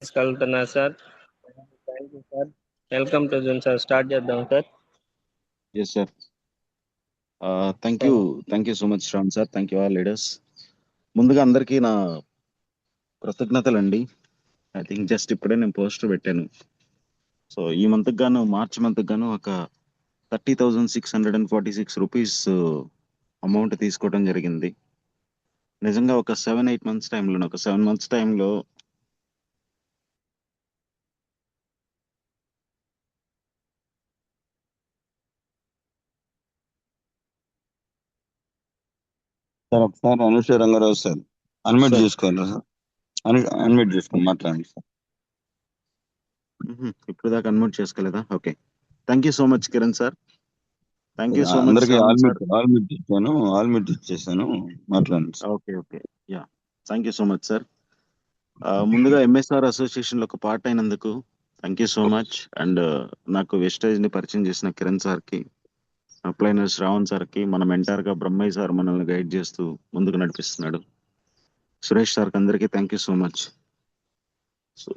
తీసుకెళ్తున్నారు sir. Thank you sir. Welcome to June sir. Start చేద్దాం sir. Yes, sir. Thank you so much, Ram sir. Thank you all leaders. ముందుగా అందరికీ నా కృతజ్ఞతలండి. I think just ఇప్పుడే నేను post పెట్టాను. So ఈ మంత్ గాను మార్చ్ మంత్ గాను ఒక 30,646 రూపీస్ అమౌంట్ తీసుకోవడం జరిగింది. నిజంగా ఒక 7-8 మంత్స్ టైంలో ఒక 7 మంత్స్ టైంలో సార్ ఒకసారి Anusha Rangarao sir unmute Sir. చేసుకోవాలి సార్. అన్మ్యూట్ చేసుకొని మాట్లాడండి సార్. ఇప్పుడు దాకా అన్మ్యూట్ చేసుకోలేదా? Okay. Thank you so much Kiran sir. Thank you so much అందరికి శ్రావణ్ సార్. ఆల్మ్యూట్ ఇచ్చేసాను, మాట్లాడండి sir. Okay okay yeah thank you so much sir. ముందుగా ఎంఎస్ఆర్ అసోసియేషన్ లో ఒక పార్ట్ అయినందుకు thank you so much. And నాకు వెస్టేజ్ ని పరిచయం చేసిన కిరణ్ సార్ కి, అప్లైనర్ శ్రావణ్ సార్ కి, మన మెంటార్ గా బ్రహ్మయ్య సార్ మనల్ని గైడ్ చేస్తూ ముందుకు నడిపిస్తున్నాడు. సురేష్ సార్ కి అందరికీ thank you so much. So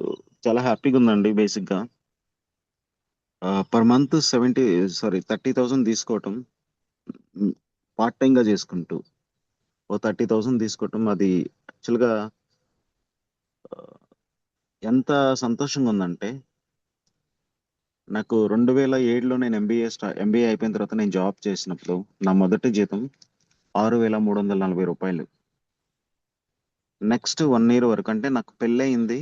చాలా హ్యాపీగా ఉందండి. బేసిక్ గా పర్ మంత్ 30,000 తీసుకోవటం, పార్ట్ టైం గా చేసుకుంటూ 30,000 తీసుకోవటం, అది యాక్చువల్గా ఎంత సంతోషంగా ఉందంటే, నాకు 2007లో నేను ఎంబీఏ అయిపోయిన తర్వాత నేను జాబ్ చేసినప్పుడు నా మొదటి జీతం 6,340 రూపాయలు. నెక్స్ట్ 1 year వరకు, అంటే నాకు పెళ్ళయింది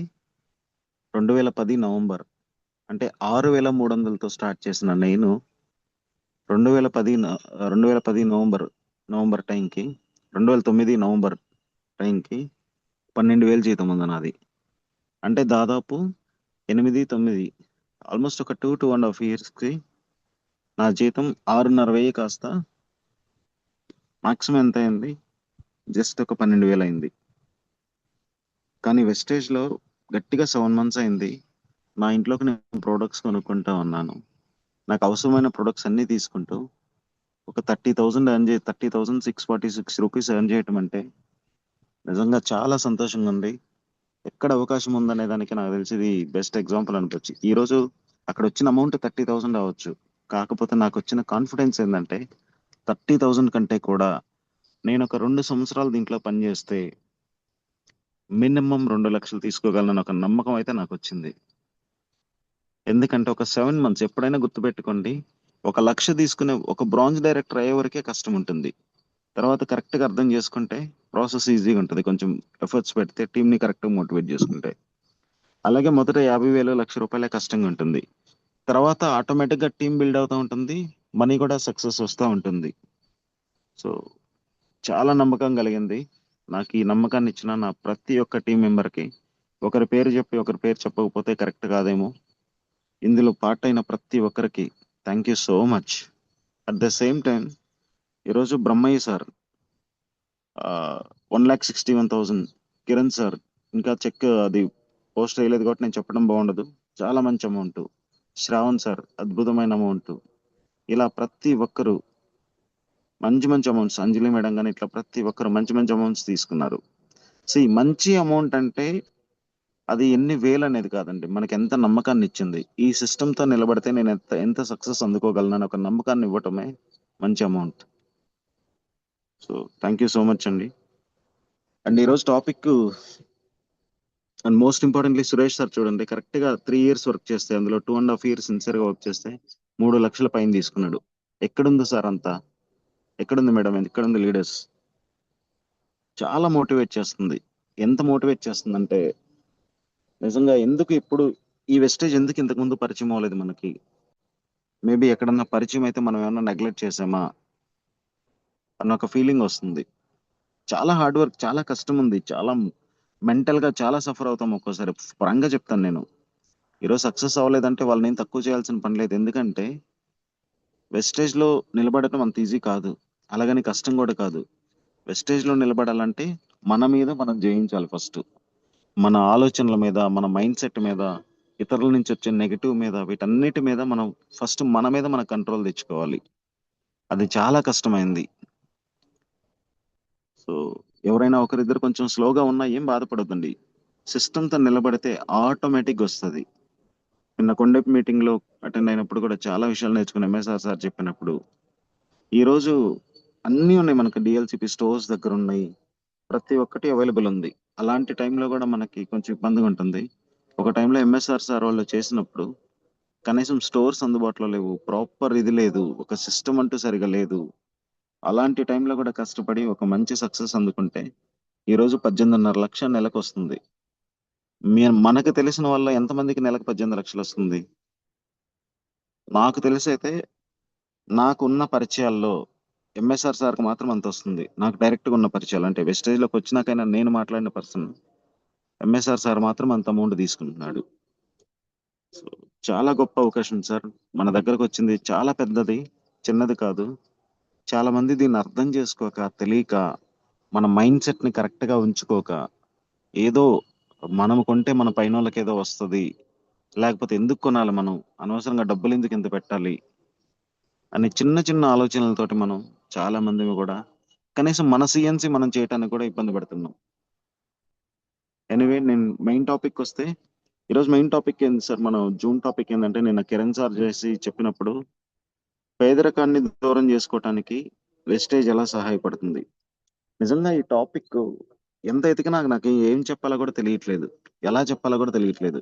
2010 నవంబర్, అంటే 6,300తో స్టార్ట్ చేసిన నేను 2010 నవంబర్ టైంకి, 2009 నవంబర్ టైంకి 12,000 జీతం ఉంది నాది. అంటే దాదాపు 8-9 ఆల్మోస్ట్ ఒక 2.5 yearsకి నా జీతం 6,500 కాస్త మాక్సిమం ఎంత అయింది, జస్ట్ ఒక 12,000 అయింది. కానీ వెస్టేజ్లో గట్టిగా 7 months అయింది. నా ఇంట్లోకి నేను ప్రొడక్ట్స్ కొనుక్కుంటా ఉన్నాను. నాకు అవసరమైన ప్రొడక్ట్స్ అన్నీ తీసుకుంటూ ఒక 30,646 రూపీస్ ఎర్న్ చేయటం అంటే నిజంగా చాలా సంతోషంగా ఉంది. ఎక్కడ అవకాశం ఉందనే దానికి నాకు తెలిసి ఇది బెస్ట్ ఎగ్జాంపుల్ అనుకోవచ్చు. ఈరోజు అక్కడ వచ్చిన అమౌంట్ 30,000 అవ్వచ్చు, కాకపోతే నాకు వచ్చిన కాన్ఫిడెన్స్ ఏంటంటే 30,000 కంటే కూడా నేను ఒక 2 సంవత్సరాలు దీంట్లో పనిచేస్తే మినిమం 2 లక్షలు తీసుకోగలను ఒక నమ్మకం అయితే నాకు వచ్చింది. ఎందుకంటే ఒక 7 months ఎప్పుడైనా గుర్తుపెట్టుకోండి, 1 లక్ష తీసుకునే ఒక బ్రాంజ్ డైరెక్టర్ అయ్యే వరకే కష్టం ఉంటుంది. తర్వాత కరెక్ట్గా అర్థం చేసుకుంటే ప్రాసెస్ ఈజీగా ఉంటుంది. కొంచెం ఎఫర్ట్స్ పెడితే, టీంని కరెక్ట్గా మోటివేట్ చేసుకుంటే. అలాగే మొదట 50,000 1 లక్ష రూపాయలే కష్టంగా ఉంటుంది. తర్వాత ఆటోమేటిక్గా టీం బిల్డ్ అవుతూ ఉంటుంది, మనీ కూడా సక్సెస్ వస్తూ ఉంటుంది. సో చాలా నమ్మకం కలిగింది. నాకు ఈ నమ్మకాన్ని ఇచ్చిన నా ప్రతి ఒక్క టీం మెంబర్కి, ఒకరి పేరు చెప్పి ఒకరి పేరు చెప్పకపోతే కరెక్ట్ కాదేమో, ఇందులో పార్ట్ అయిన ప్రతి ఒక్కరికి thank you so much. At the same time ఈరోజు బ్రహ్మయ్య సార్ 1,61,000, కిరణ్ సార్ ఇంకా చెక్ అది పోస్ట్ అయ్యలేదు కాబట్టి నేను చెప్పడం బాగుండదు, చాలా మంచి అమౌంట్, శ్రావణ్ సార్ అద్భుతమైన అమౌంట్, ఇలా ప్రతి ఒక్కరు మంచి మంచి అమౌంట్స్, అంజలి మేడం కానీ ఇట్లా ప్రతి ఒక్కరు మంచి మంచి అమౌంట్స్ తీసుకున్నారు. మంచి అమౌంట్ అంటే అది ఎన్ని వేలు అనేది కాదండి, మనకి ఎంత నమ్మకాన్ని ఇచ్చింది. ఈ సిస్టంతో నిలబడితే నేను ఎంత సక్సెస్ అందుకోగలను ఒక నమ్మకాన్ని ఇవ్వటమే మంచి amount. So thank you so much అండి. అండ్ ఈరోజు topic, and most importantly Suresh sir చూడండి, కరెక్ట్గా 3 years వర్క్ చేస్తే, అందులో 2.5 years సిన్సియర్గా వర్క్ చేస్తే 3 లక్షల పైన తీసుకున్నాడు. ఎక్కడుంది సార్ అంతా? ఎక్కడుంది మేడం? ఎక్కడుంది లీడర్స్? చాలా మోటివేట్ చేస్తుంది. ఎంత మోటివేట్ చేస్తుందంటే నిజంగా ఎందుకు ఇప్పుడు ఈ వెస్టేజ్ ఎందుకు ఇంతకుముందు పరిచయం అవ్వలేదు మనకి? మేబీ ఎక్కడన్నా పరిచయం అయితే మనం ఏమన్నా నెగ్లెక్ట్ చేసామా అన్న ఒక ఫీలింగ్ వస్తుంది. చాలా హార్డ్ వర్క్, చాలా కష్టం ఉంది, చాలా మెంటల్గా చాలా సఫర్ అవుతాం ఒక్కోసారి. పరంగా చెప్తాను నేను, ఈరోజు సక్సెస్ అవ్వలేదంటే వాళ్ళని ఏం తక్కువ చేయాల్సిన పని లేదు. ఎందుకంటే వెస్టేజ్లో నిలబడటం అంత ఈజీ కాదు, అలాగని కష్టం కూడా కాదు. వెస్టేజ్లో నిలబడాలంటే మన మీద మనం జయించాలి ఫస్ట్. మన ఆలోచనల మీద, మన మైండ్ సెట్ మీద, ఇతరుల నుంచి వచ్చే నెగిటివ్ మీద, వీటన్నిటి మీద మనం ఫస్ట్ మన మీద మన కంట్రోల్ తెచ్చుకోవాలి. అది చాలా కష్టమైంది. సో ఎవరైనా ఒకరిద్దరు కొంచెం స్లోగా ఉన్నా ఏం బాధపడొద్దండి. సిస్టమ్తో నిలబడితే ఆటోమేటిక్గా వస్తుంది. నిన్న కొండపి మీటింగ్లో అటెండ్ అయినప్పుడు కూడా చాలా విషయాలు నేర్చుకున్నాం. ఎంఎస్ఆర్ సార్ చెప్పినప్పుడు ఈరోజు అన్నీ ఉన్నాయి మనకు. డిఎల్సిపి స్టోర్స్ దగ్గర ఉన్నాయి, ప్రతి ఒక్కటి అవైలబుల్ ఉంది. అలాంటి టైంలో కూడా మనకి కొంచెం ఇబ్బందిగా ఉంటుంది. ఒక టైంలో ఎంఎస్ఆర్ సార్ వాళ్ళు చేసినప్పుడు కనీసం స్టోర్స్ అందుబాటులో లేవు, ప్రాపర్ ఇది లేదు, ఒక సిస్టమ్ అంటూ సరిగా లేదు. అలాంటి టైంలో కూడా కష్టపడి ఒక మంచి సక్సెస్ అందుకుంటే ఈరోజు 18.5 లక్షల నెలకు వస్తుంది. మనకు తెలిసిన వల్ల ఎంతమందికి నెలకు 18 లక్షలు వస్తుంది? నాకు తెలిసి అయితే నాకున్న పరిచయాల్లో ఎంఎస్ఆర్ సార్కి మాత్రం అంత వస్తుంది. నాకు డైరెక్ట్గా ఉన్న పరిచయాలు అంటే వెస్టేజ్లోకి వచ్చినాకైనా నేను మాట్లాడిన పర్సన్ ఎంఎస్ఆర్ సార్ మాత్రం అంత అమౌంట్ తీసుకుంటున్నాడు. సో చాలా గొప్ప అవకాశం సార్. మన దగ్గరకు వచ్చింది చాలా పెద్దది, చిన్నది కాదు. చాలా మంది దీన్ని అర్థం చేసుకోక, తెలియక, మన మైండ్ సెట్ ని కరెక్ట్ గా ఉంచుకోక, ఏదో మనం కొంటే మన పైన వాళ్ళకి ఏదో వస్తుంది, లేకపోతే ఎందుకు కొనాలి, మనం అనవసరంగా డబ్బులు ఎందుకు ఇంత పెట్టాలి అని చిన్న చిన్న ఆలోచనలతోటి మనం చాలా మంది కూడా కనీసం మన సిఎన్సి మనం చేయటానికి కూడా ఇబ్బంది పడుతున్నాం. ఎనివే, నేను మెయిన్ టాపిక్ వస్తే ఈరోజు మెయిన్ టాపిక్ ఏంది సార్? మనం జూన్ టాపిక్ ఏంటంటే నిన్న కిరణ్ సార్ చేసి చెప్పినప్పుడు పేదరికాన్ని దూరం చేసుకోవటానికి వెస్టేజ్ ఎలా సహాయపడుతుంది. నిజంగా ఈ టాపిక్ ఎంత ఎతికినా నాకు ఏం చెప్పాలో కూడా తెలియట్లేదు, ఎలా చెప్పాలో కూడా తెలియట్లేదు.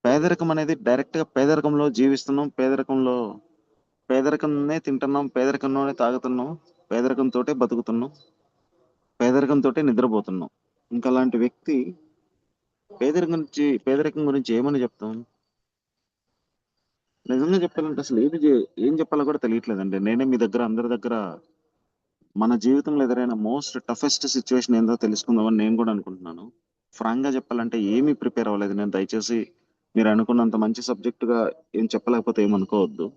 పేదరికం అనేది డైరెక్ట్ గా పేదరికంలో జీవిస్తున్నాం, పేదరికంనే తింటున్నాం, పేదరికంలోనే తాగుతున్నాం, పేదరికంతో బతుకుతున్నాం, పేదరికంతో నిద్రపోతున్నాం. ఇంకా అలాంటి వ్యక్తి పేదరికం గురించి ఏమని చెప్తాం? నిజంగా చెప్పాలంటే అసలు ఏం చెప్పాలో కూడా తెలియట్లేదండి. నేనే మీ దగ్గర అందరి దగ్గర మన జీవితంలో ఎదురైన మోస్ట్ టఫెస్ట్ సిచ్యువేషన్ ఏందో తెలుసుకుందామని నేను కూడా అనుకుంటున్నాను. ఫ్రాంక్ గా చెప్పాలంటే ఏమీ ప్రిపేర్ అవ్వలేదు నేను. దయచేసి మీరు అనుకున్నంత మంచి సబ్జెక్ట్ గా ఏం చెప్పలేకపోతే ఏమనుకోవద్దు.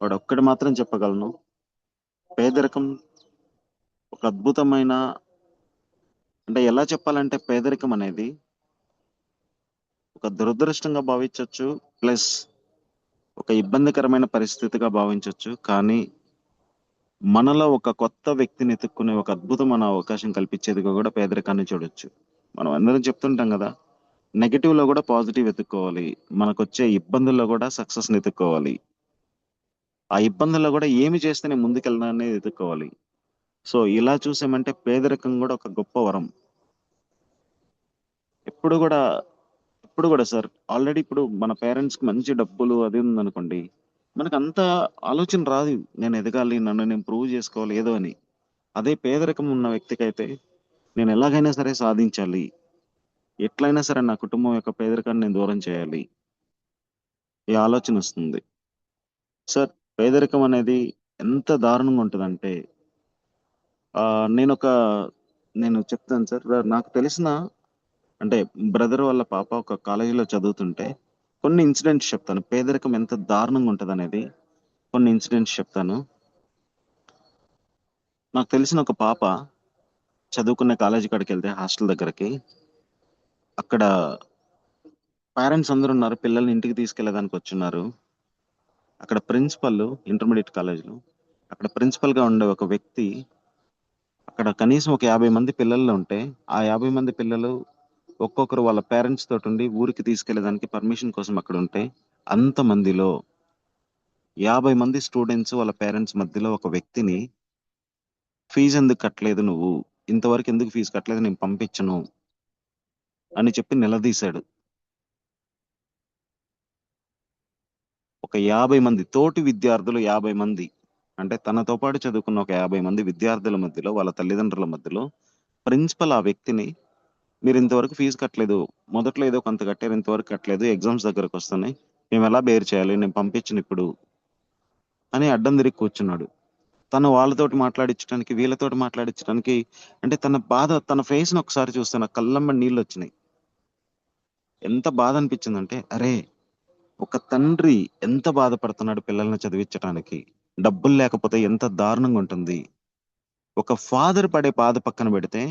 వాడు ఒక్కటి మాత్రం చెప్పగలను, పేదరికం ఒక అద్భుతమైన, అంటే ఎలా చెప్పాలంటే పేదరికం అనేది ఒక దురదృష్టంగా భావించవచ్చు, ప్లస్ ఒక ఇబ్బందికరమైన పరిస్థితిగా భావించవచ్చు. కానీ మనలో ఒక కొత్త వ్యక్తిని ఎత్తుక్కునే ఒక అద్భుతమైన అవకాశం కల్పించేదిగా కూడా పేదరికాన్ని చూడొచ్చు. మనం అందరం చెప్తుంటాం కదా, నెగటివ్ లో కూడా పాజిటివ్ ఎత్తుక్కోవాలి, మనకు వచ్చే ఇబ్బందుల్లో కూడా సక్సెస్ ని ఎత్తుక్కోవాలి, ఆ ఇబ్బందుల్లో కూడా ఏమి చేస్తే నేను ముందుకెళ్ళినా అనేది ఎత్తుక్కోవాలి. సో ఇలా చూసామంటే పేదరికం కూడా ఒక గొప్ప వరం. ఎప్పుడు కూడా ఇప్పుడు కూడా సార్, ఆల్రెడీ ఇప్పుడు మన పేరెంట్స్ కి మంచి డబ్బులు అది ఉందనుకోండి, మనకు అంత ఆలోచన రాదు నేను ఎదగాలి, నన్ను నేను ప్రూవ్ చేసుకోవాలి ఏదో అని. అదే పేదరికం ఉన్న వ్యక్తికి అయితే నేను ఎలాగైనా సరే సాధించాలి, ఎట్లయినా సరే నా కుటుంబం యొక్క పేదరికాన్ని నేను దూరం చేయాలి, ఈ ఆలోచన వస్తుంది. సార్ పేదరికం అనేది ఎంత దారుణంగా ఉంటుందంటే, ఆ, నేను ఒక నేను చెప్తాను సార్. నాకు తెలిసిన అంటే బ్రదర్ వాళ్ళ పాప ఒక కాలేజీలో చదువుతుంటే కొన్ని ఇన్సిడెంట్స్ చెప్తాను, పేదరికం ఎంత దారుణంగా ఉంటుంది అనేది. కొన్ని ఇన్సిడెంట్స్ చెప్తాను. నాకు తెలిసిన ఒక పాప చదువుకునే కాలేజీ కాడికి వెళ్తే హాస్టల్ దగ్గరకి, అక్కడ పేరెంట్స్ అందరూ ఉన్నారు, పిల్లల్ని ఇంటికి తీసుకెళ్లేదానికి వచ్చున్నారు. అక్కడ ప్రిన్సిపల్, ఇంటర్మీడియట్ కాలేజ్లో అక్కడ ప్రిన్సిపల్ గా ఉండే ఒక వ్యక్తి, అక్కడ కనీసం ఒక 50 మంది పిల్లలు ఉంటే ఆ 50 మంది పిల్లలు ఒక్కొక్కరు వాళ్ళ పేరెంట్స్ తోటి ఉండి ఊరికి తీసుకెళ్లేదానికి పర్మిషన్ కోసం అక్కడ ఉంటే, అంత మందిలో 50 మంది స్టూడెంట్స్ వాళ్ళ పేరెంట్స్ మధ్యలో ఒక వ్యక్తిని, ఫీజు ఎందుకు కట్టలేదు నువ్వు, ఇంతవరకు ఎందుకు ఫీజు కట్టలేదు, నేను పంపించను అని చెప్పి నిలదీశాడు. ఒక 50 మంది తోటి విద్యార్థులు, 50 మంది అంటే తనతో పాటు చదువుకున్న ఒక 50 మంది విద్యార్థుల మధ్యలో, వాళ్ళ తల్లిదండ్రుల మధ్యలో ప్రిన్సిపల్ ఆ వ్యక్తిని, మీరు ఇంతవరకు ఫీజు కట్టలేదు, మొదట్లో ఏదో కొంత కట్టారు, ఇంతవరకు కట్టలేదు, ఎగ్జామ్స్ దగ్గరకు వస్తున్నాయి, మేము ఎలా బేర్ చేయాలి, నేను పంపించను ఇప్పుడు అని అడ్డం తిరిగి కూర్చున్నాడు. తను వాళ్ళతోటి మాట్లాడించడానికి, వీళ్ళతోటి మాట్లాడించడానికి, అంటే తన బాధ, తన ఫేస్ ని ఒకసారి చూస్తే నాకు కళ్ళమ్మ నీళ్ళు వచ్చినాయి. ఎంత బాధ అనిపించిందంటే, అరే ఒక తండ్రి ఎంత బాధపడుతున్నాడు పిల్లల్ని చదివించడానికి, డబ్బులు లేకపోతే ఎంత దారుణంగా ఉంటుంది. ఒక ఫాదర్ పడే బాధ పక్కన పెడితే,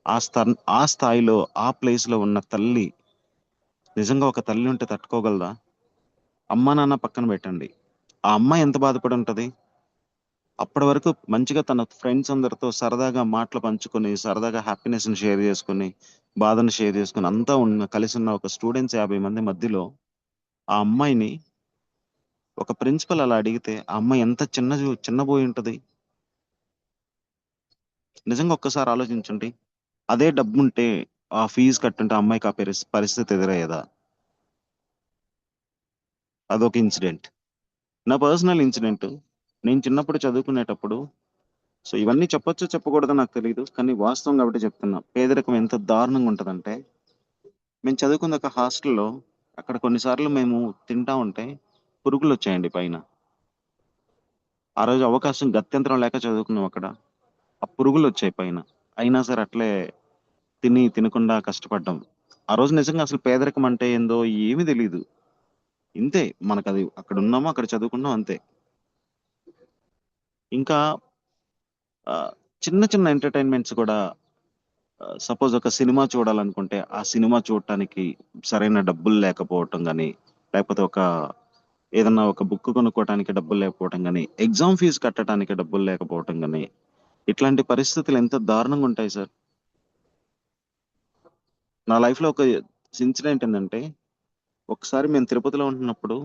ఆ స్థాయిలో ఆ ప్లేస్ లో ఉన్న తల్లి, నిజంగా ఒక తల్లి ఉంటే తట్టుకోగలదా? అమ్మా నాన్న పక్కన పెట్టండి, ఆ అమ్మాయి ఎంత బాధపడి ఉంటది. అప్పటి వరకు మంచిగా తన ఫ్రెండ్స్ అందరితో సరదాగా మాటలు పంచుకొని, సరదాగా హ్యాపీనెస్‌ని షేర్ చేసుకొని, బాధను షేర్ చేసుకొని అంతా కలిసి ఉన్న ఒక స్టూడెంట్స్ 50 మంది మధ్యలో ఆ అమ్మాయిని ఒక ప్రిన్సిపల్ అలా అడిగితే, ఆ అమ్మాయి ఎంత చిన్నబోయి ఉంటది. నిజంగా ఒక్కసారి ఆలోచించండి. అదే డబ్బుంటే ఆ ఫీజు కట్టుంటే ఆ అమ్మాయికి ఆ పరిస్థితి ఎదురయ్యేదా? అదొక ఇన్సిడెంట్. నా పర్సనల్ ఇన్సిడెంట్. నేను చిన్నప్పుడు చదువుకునేటప్పుడు ఇవన్నీ చెప్పొచ్చో చెప్పకూడదో నాకు తెలీదు. కానీ వాస్తవం కాబట్టి చెప్తున్నా. పేదరికం ఎంత దారుణంగా ఉంటదంటే, మేము చదువుకుంది ఒక హాస్టల్‌లో. అక్కడ కొన్ని సార్లు మేము తింటా ఉంటే పురుగులొచ్చాయండి పైన. ఆ రోజు అవకాశం గత్యంతరం లేక చదువుకున్నాం అక్కడ. ఆ పురుగులొచ్చాయి పైన. అయినా సరే అట్లే తినకుండా కష్టపడ్డాం. ఆ రోజు నిజంగా అసలు పేదరికం అంటే ఏందో ఏమీ తెలీదు. ఇంతే మనకది అక్కడున్నాము, అక్కడ చదువుకున్నాం అంతే. ఇంకా చిన్న చిన్న ఎంటర్‌టైన్‌మెంట్స్ కూడా సపోజ్ ఒక సినిమా చూడాలనుకుంటే, ఆ సినిమా చూడటానికి సరైన డబ్బులు లేకపోవటం గాని, లేకపోతే ఏదన్నా ఒక బుక్ కొనుక్కోవటానికి డబ్బులు లేకపోవటం గాని, ఎగ్జామ్ ఫీజు కట్టటానికి డబ్బులు లేకపోవటం గాని, ఇట్లాంటి పరిస్థితులు ఎంత దారుణంగా ఉంటాయి సార్. నా లైఫ్‌లో ఒక ఇన్సిడెంట్ ఏందంటే, ఒకసారి మేము తిరుపతిలో ఉంటున్నప్పుడు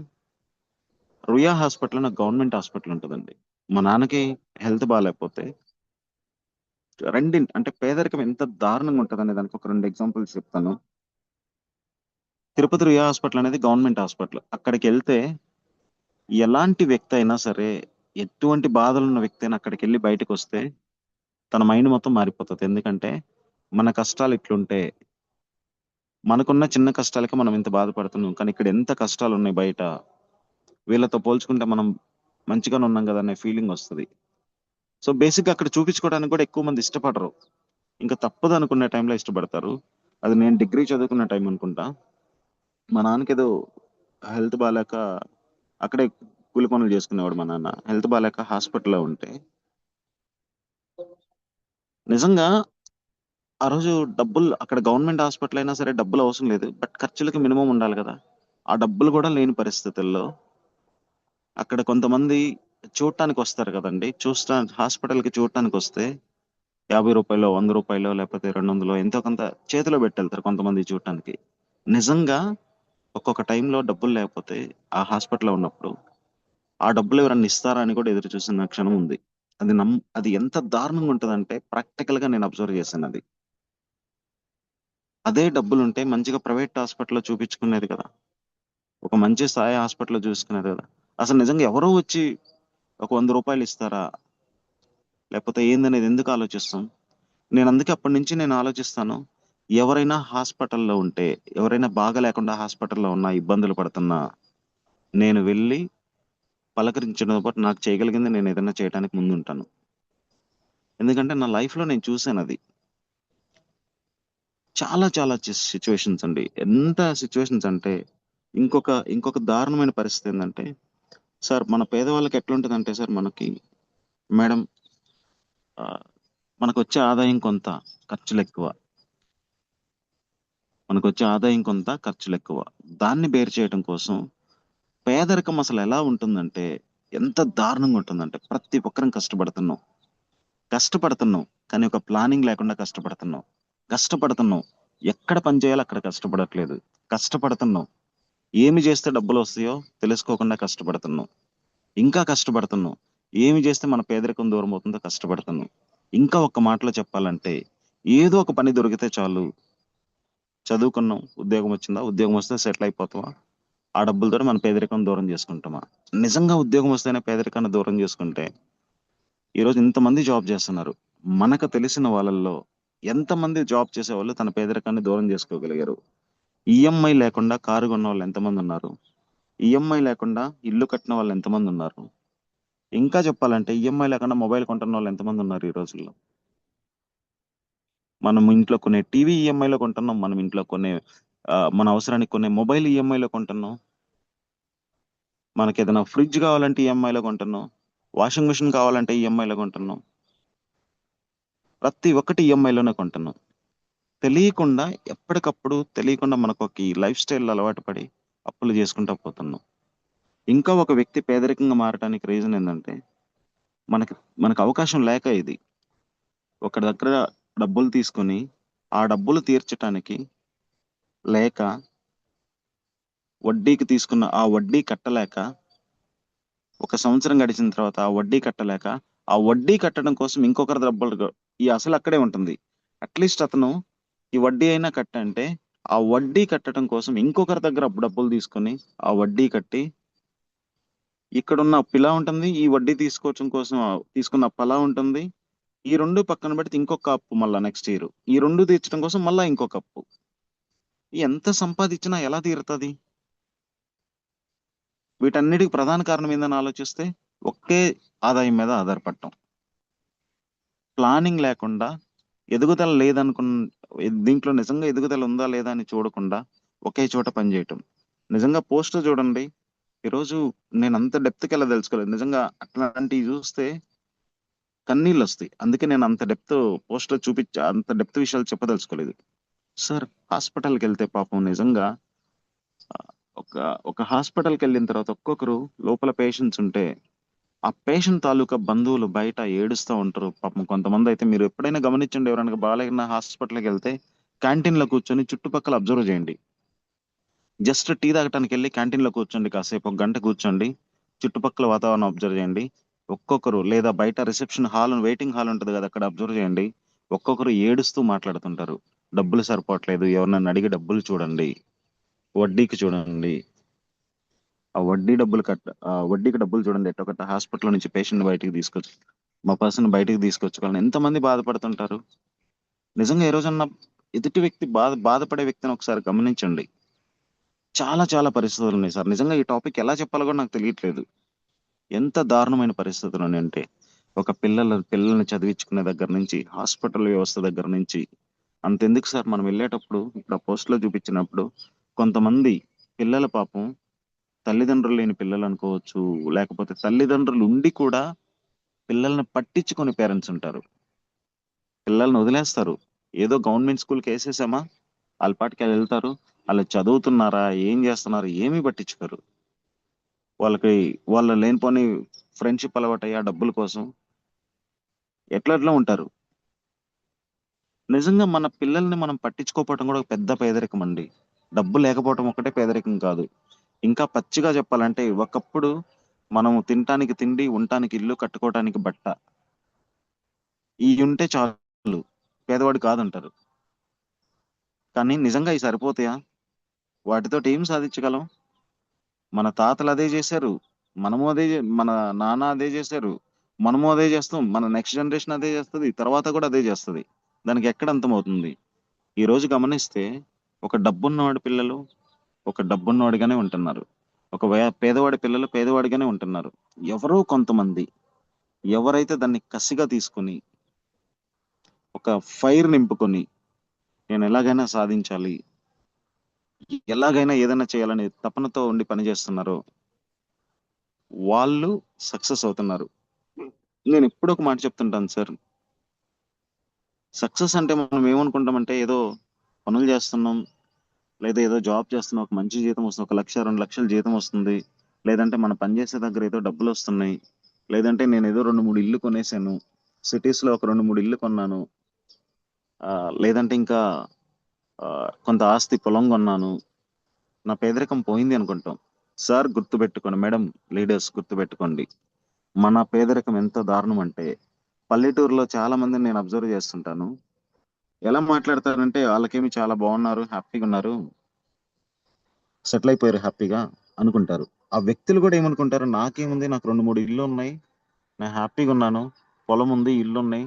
'రుయా హాస్పిటల్' అని గవర్నమెంట్ హాస్పిటల్ ఉంటదండి. మా నాన్నకి హెల్త్ బాలేకపోతే అంటే పేదరికం ఎంత దారుణంగా ఉంటదనే దానికి ఒక 2 ఎగ్జాంపుల్స్ చెప్తాను. తిరుపతి రుయా హాస్పిటల్ అనేది గవర్నమెంట్ హాస్పిటల్. అక్కడికెళ్తే ఎలాంటి వ్యక్తి అయినా సరే, ఎటువంటి బాధలున్న వ్యక్తి అయినా అక్కడికెళ్ళి బయటకొస్తే తన మైండ్ మొత్తం మారిపోతది. ఎందుకంటే మన కష్టాలు ఇట్లుంటే, మనకున్న చిన్న కష్టాలకి మనం ఇంత బాధపడుతున్నాం. కానీ ఇక్కడ ఎంత కష్టాలున్నాయి బయట. వీళ్ళతో పోల్చుకుంటే మనం మంచిగానే ఉన్నాం గదా! అనే ఫీలింగ్ వస్తది. బేసిక్‌గా అక్కడ చూపించుకోవడానికి కూడా ఎక్కువ మంది ఇష్టపడరు. ఇంక తప్పదనుకునే టైంలో ఇష్టపడతారు. అది నేను డిగ్రీ చదువుకున్న టైం అనుకుంటా. మా నాన్నకేదో హెల్త్ బాలేక అక్కడే కూలి పనులు చేసుకునేవాడు మా నాన్న. హెల్త్ బాలేక హాస్పిటల్‌లో ఉంటే, నిజంగా ఆ రోజు డబ్బులు అక్కడ గవర్నమెంట్ హాస్పిటల్ అయినా సరే డబ్బులు అవసరం లేదు. బట్ ఖర్చులకి మినిమమ్ ఉండాలి కదా! ఆ డబ్బులు కూడా లేని పరిస్థితుల్లో అక్కడ కొంతమంది చూడటానికొస్తారు కదండీ! హాస్పిటల్‌కి చూడటానికొస్తే రూ. 50, రూ. 100 లేకపోతే 200 ఎంతో కొంత చేతిలో పెట్టెళ్తారు కొంతమంది చూడటానికి. నిజంగా ఒక్కొక్క టైంలో డబ్బులు లేకపోతే ఆ హాస్పిటల్‌లో ఉన్నప్పుడు, ఆ డబ్బులు ఎవరన్నా ఇస్తారా అని కూడా ఎదురు చూసిన క్షణం ఉంది. అది ఎంత దారుణంగా ఉంటదంటే ప్రాక్టికల్‌గా నేను అబ్జర్వ్ చేశానది. అదే డబ్బులుంటే మంచిగా ప్రైవేట్ హాస్పిటల్‌లో చూపించుకునేది కదా! ఒక మంచి స్థాయి హాస్పిటల్‌లో చూసుకునేది కదా! అసలు నిజంగా ఎవరో వచ్చి ఒక రూ. 100 ఇస్తారా? లేకపోతే ఏందనేది ఎందుకు ఆలోచిస్తాం? అందుకే అప్పటినుంచి నేను ఆలోచిస్తాను. ఎవరైనా హాస్పిటల్‌లో ఉంటే, ఎవరైనా బాగా లేకుండా హాస్పిటల్‌లో ఉన్నా, ఇబ్బందులు పడుతున్నా, నేను వెళ్లి పలకరించడంతో పాటు నాకు చేయగలిగింది నేను ఏదైనా చేయడానికి ముందుంటాను. ఎందుకంటే నా లైఫ్‌లో నేను చూసానది. చాలా చాలా సిట్యుయేషన్స్ అండి. ఎంత సిట్యుయేషన్స్ అంటే ఇంకొక దారుణమైన పరిస్థితి ఏందంటే, సార్ మన పేదవాళ్ళకి ఎట్లుంటదంటే సార్ మేడం ఆహ్, మనకొచ్చే ఆదాయం కొంత, ఖర్చులెక్కువ. మనకొచ్చే ఆదాయం కొంత, ఖర్చులెక్కువ. దాన్ని బేర్ చేయడం కోసం పేదరికం అసలెలా ఉంటుందంటే, ఎంత దారుణంగా ఉంటుందంటే, ప్రతి ఒక్కరం కష్టపడుతున్నాం. కష్టపడుతున్నాం. కానీ ఒక ప్లానింగ్ లేకుండా కష్టపడుతున్నాం. కష్టపడుతున్నాం. ఎక్కడ పని చేయాలో అక్కడ కష్టపడట్లేదు. కష్టపడుతున్నాం. ఏమి చేస్తే డబ్బులొస్తాయో తెలుసుకోకుండా కష్టపడుతున్నాం. ఇంకా కష్టపడుతున్నాం. ఏమి చేస్తే మన పేదరికం దూరమవుతుందో కష్టపడుతున్నాం. ఇంకా ఒక్క మాటలో చెప్పాలంటే, ఏదో ఒక పని దొరికితే చాలు. చదువుకున్నాం. ఉద్యోగం వచ్చిందా? ఉద్యోగం వస్తే సెటిల్ అయిపోతామా? ఆ డబ్బులతోటి మన పేదరికం దూరం చేసుకుంటామా? నిజంగా ఉద్యోగం వస్తేనే పేదరికాన్ని దూరం చేసుకుంటే, ఈరోజు ఇంతమంది జాబ్ చేస్తున్నారు. మనకు తెలిసిన వాళ్ళల్లో ఎంతమంది జాబ్ చేసేవాళ్ళు తన పేదరికాన్ని దూరం చేసుకోగలిగారు? ఈఎంఐ లేకుండా కారు కొన్నవాళ్ళు ఎంతమందున్నారు? ఈఎంఐ లేకుండా ఇల్లు కట్టిన వాళ్ళు ఎంతమందున్నారు? ఇంకా చెప్పాలంటే ఈఎంఐ లేకుండా మొబైల్ కొంటున్నోళ్ళు ఎంతమందున్నారు ఈ రోజుల్లో? మనం ఇంట్లో కొనే టీవీ ఈఎంఐలో కొంటున్నాం. మనం ఇంట్లో మన అవసరానికి కొనే మొబైల్ ఈఎంఐలో కొంటున్నాం. మనకేదైనా ఫ్రిడ్జ్ కావాలంటే ఈఎంఐలో కొంటున్నాం. వాషింగ్ మెషిన్ కావాలంటే ఈఎంఐలో కొంటున్నాం. ప్రతి ఒక్కటి ఈఎంఐలోనే కొంటున్నాం. తెలియకుండా మనకొక ఈ లైఫ్ స్టైల్ అలవాటు పడి అప్పులు చేసుకుంటా పోతున్నాం. ఇంకా ఒక వ్యక్తి పేదరికంగా మారటానికి రీజన్ ఏందంటే, మనకి మనకు అవకాశం లేక ఇది ఒక దగ్గర డబ్బులు తీసుకొని ఆ డబ్బులు తీర్చటానికి లేక వడ్డీకి తీసుకున్న ఆ వడ్డీ కట్టలేక ఒక సంవత్సరం గడిచిన తర్వాత ఆ వడ్డీ కట్టలేక ఆ వడ్డీ కట్టడం కోసం ఇంకొకరి డబ్బులు ఈ అసలు అక్కడే ఉంటుంది. అట్లీస్ట్ అతను ఈ వడ్డీ అయినా కట్టంటే ఆ వడ్డీ కట్టడం కోసం ఇంకొకరి దగ్గర డబ్బులు తీసుకొని ఆ వడ్డీ కట్టి ఇక్కడున్న అప్పు ఇలా ఉంటుంది, ఈ వడ్డీ తీసుకోవడం కోసం తీసుకున్న అప్పు అలా ఉంటుంది. ఈ రెండు పక్కన పెడితే ఇంకొక అప్పు మళ్ళా నెక్స్ట్ ఇయర్ ఈ రెండు తీర్చడం కోసం మళ్ళా ఇంకొక అప్పు. ఎంత సంపాదించినా ఎలా తీరుతుంది? వీటన్నిటికి ప్రధాన కారణం ఏందని ఆలోచిస్తే ఒకే ఆదాయం మీద ఆధారపడటం, ప్లానింగ్ లేకుండా, ఎదుగుదల లేదనుకున్న దీంట్లో నిజంగా ఎదుగుదల ఉందా లేదా అని చూడకుండా ఒకే చోట పనిచేయటం. నిజంగా పోస్టర్ చూడండి, ఈరోజు నేను అంత డెప్త్కి వెళ్ళ తెలుసుకోలేదు. నిజంగా అట్లాంటివి చూస్తే కన్నీళ్ళు వస్తాయి. అందుకే నేను అంత డెప్త్ పోస్టర్ అంత డెప్త్ విషయాలు చెప్పదలుచుకోలేదు. సార్ హాస్పిటల్కి వెళ్తే పాపం నిజంగా ఒక ఒక హాస్పిటల్కి వెళ్ళిన తర్వాత ఒక్కొక్కరు లోపల పేషెంట్స్ ఉంటే ఆ పేషెంట్ తాలూకా బంధువులు బయట ఏడుస్తూ ఉంటారు పాపం. కొంతమంది అయితే మీరు ఎప్పుడైనా గమనించండి, ఎవరైనా బాగాలేన హాస్పిటల్కి వెళ్తే క్యాంటీన్లో కూర్చొని చుట్టుపక్కల అబ్జర్వ్ చేయండి. జస్ట్ టీ తాగటానికి వెళ్ళి క్యాంటీన్లో కూర్చోండి, కాసేపు ఒక గంట కూర్చోండి, చుట్టుపక్కల వాతావరణం అబ్జర్వ్ చేయండి. ఒక్కొక్కరు లేదా బయట రిసెప్షన్ హాల్ వెయిటింగ్ హాల్ ఉంటుంది కదా, అక్కడ అబ్జర్వ్ చేయండి. ఒక్కొక్కరు ఏడుస్తూ మాట్లాడుతుంటారు, డబ్బులు సరిపోవట్లేదు, ఎవరినైనా అడిగి డబ్బులు చూడండి, వడ్డీకి చూడండి, ఆ వడ్డీకి డబ్బులు చూడండి. ఎట్టొకట హాస్పిటల్ నుంచి పేషెంట్ బయటికి తీసుకొచ్చు మా పర్సన్ బయటికి తీసుకొచ్చుకోవాలని ఎంతమంది బాధపడుతుంటారు. నిజంగా ఏ రోజన్నా ఎదుటి వ్యక్తి బాధపడే వ్యక్తిని ఒకసారి గమనించండి. చాలా చాలా పరిస్థితులు ఉన్నాయి సార్. నిజంగా ఈ టాపిక్ ఎలా చెప్పాలో కూడా నాకు తెలియట్లేదు. ఎంత దారుణమైన పరిస్థితులు అంటే ఒక పిల్లల్ని చదివించుకునే దగ్గర నుంచి హాస్పిటల్ వ్యవస్థ దగ్గర నుంచి అంతెందుకు సార్, మనం వెళ్ళేటప్పుడు ఇప్పుడు ఆ పోస్ట్ లో చూపించినప్పుడు కొంతమంది పిల్లల పాపం తల్లిదండ్రులు లేని పిల్లలు అనుకోవచ్చు, లేకపోతే తల్లిదండ్రులు ఉండి కూడా పిల్లల్ని పట్టించుకొని పేరెంట్స్ ఉంటారు. పిల్లల్ని వదిలేస్తారు, ఏదో గవర్నమెంట్ స్కూల్కి వేసేసామా వాళ్ళ పాటికి వాళ్ళు వెళ్తారు, వాళ్ళు చదువుతున్నారా ఏం చేస్తున్నారు ఏమీ పట్టించుకోరు. వాళ్ళకి వాళ్ళ లేనిపోని ఫ్రెండ్షిప్ అలవాటయ్యి ఆ డబ్బుల కోసం ఎట్లా ఉంటారు. నిజంగా మన పిల్లల్ని మనం పట్టించుకోకపోవడం కూడా ఒక పెద్ద పేదరికం అండి. డబ్బు లేకపోవడం ఒకటే పేదరికం కాదు. ఇంకా పచ్చిగా చెప్పాలంటే ఒకప్పుడు మనం తినటానికి తిండి, ఉండటానికి ఇల్లు, కట్టుకోవటానికి బట్ట, ఈ ఉంటే చాలు, పేదవాడు కాదంటారు. కానీ నిజంగా ఇవి సరిపోతాయా? వాటితో ఏం సాధించగలం? మన తాతలు అదే చేశారు, మన నాన్న అదే చేశారు, మనము అదే చేస్తాం, మన నెక్స్ట్ జనరేషన్ అదే చేస్తుంది, తర్వాత కూడా అదే చేస్తుంది. దానికి ఎక్కడ అంతమవుతుంది? ఈ రోజు గమనిస్తే ఒక డబ్బున్నవాడి పిల్లలు ఒక డబ్బున్నవాడిగానే ఉంటున్నారు, ఒక పేదవాడి పిల్లలు పేదవాడిగానే ఉంటున్నారు. ఎవరో కొంతమంది ఎవరైతే దాన్ని కసిగా తీసుకుని ఒక ఫైర్ నింపుకొని నేను ఎలాగైనా సాధించాలి, ఎలాగైనా ఏదైనా చేయాలని తపనతో ఉండి పనిచేస్తున్నారో వాళ్ళు సక్సెస్ అవుతున్నారు. నేను ఎప్పుడు ఒక మాట చెప్తుంటాను సార్, సక్సెస్ అంటే మనం ఏమనుకుంటామంటే ఏదో పనులు చేస్తున్నాం, లేదా ఏదో జాబ్ చేస్తున్నాం, ఒక మంచి జీతం వస్తుంది, 1 లక్ష 2 లక్షల జీతం వస్తుంది, లేదంటే మన పనిచేసే దగ్గర ఏదో డబ్బులు వస్తున్నాయి, లేదంటే నేను ఏదో 2 3 ఇల్లు కొనేసాను, సిటీస్ లో ఒక 2 3 ఇల్లు కొన్నాను, లేదంటే ఇంకా కొంత ఆస్తి పొలం కొన్నాను, నా పేదరికం పోయింది అనుకుంటాం. సార్ గుర్తుపెట్టుకోండి, మేడం లీడర్స్ గుర్తుపెట్టుకోండి, మన పేదరికం ఎంత దారుణం అంటే పల్లెటూరులో చాలా మందిని నేను అబ్జర్వ్ చేస్తుంటాను. ఎలా మాట్లాడతారంటే వాళ్ళకేమి చాలా బాగున్నారు, హ్యాపీగా ఉన్నారు, సెటిల్ అయిపోయారు హ్యాపీగా అనుకుంటారు. ఆ వ్యక్తులు కూడా ఏమనుకుంటారు, నాకేముంది, నాకు 2 3 ఇల్లు ఉన్నాయి, నేను హ్యాపీగా ఉన్నాను, పొలం ఉంది, ఇల్లు ఉన్నాయి,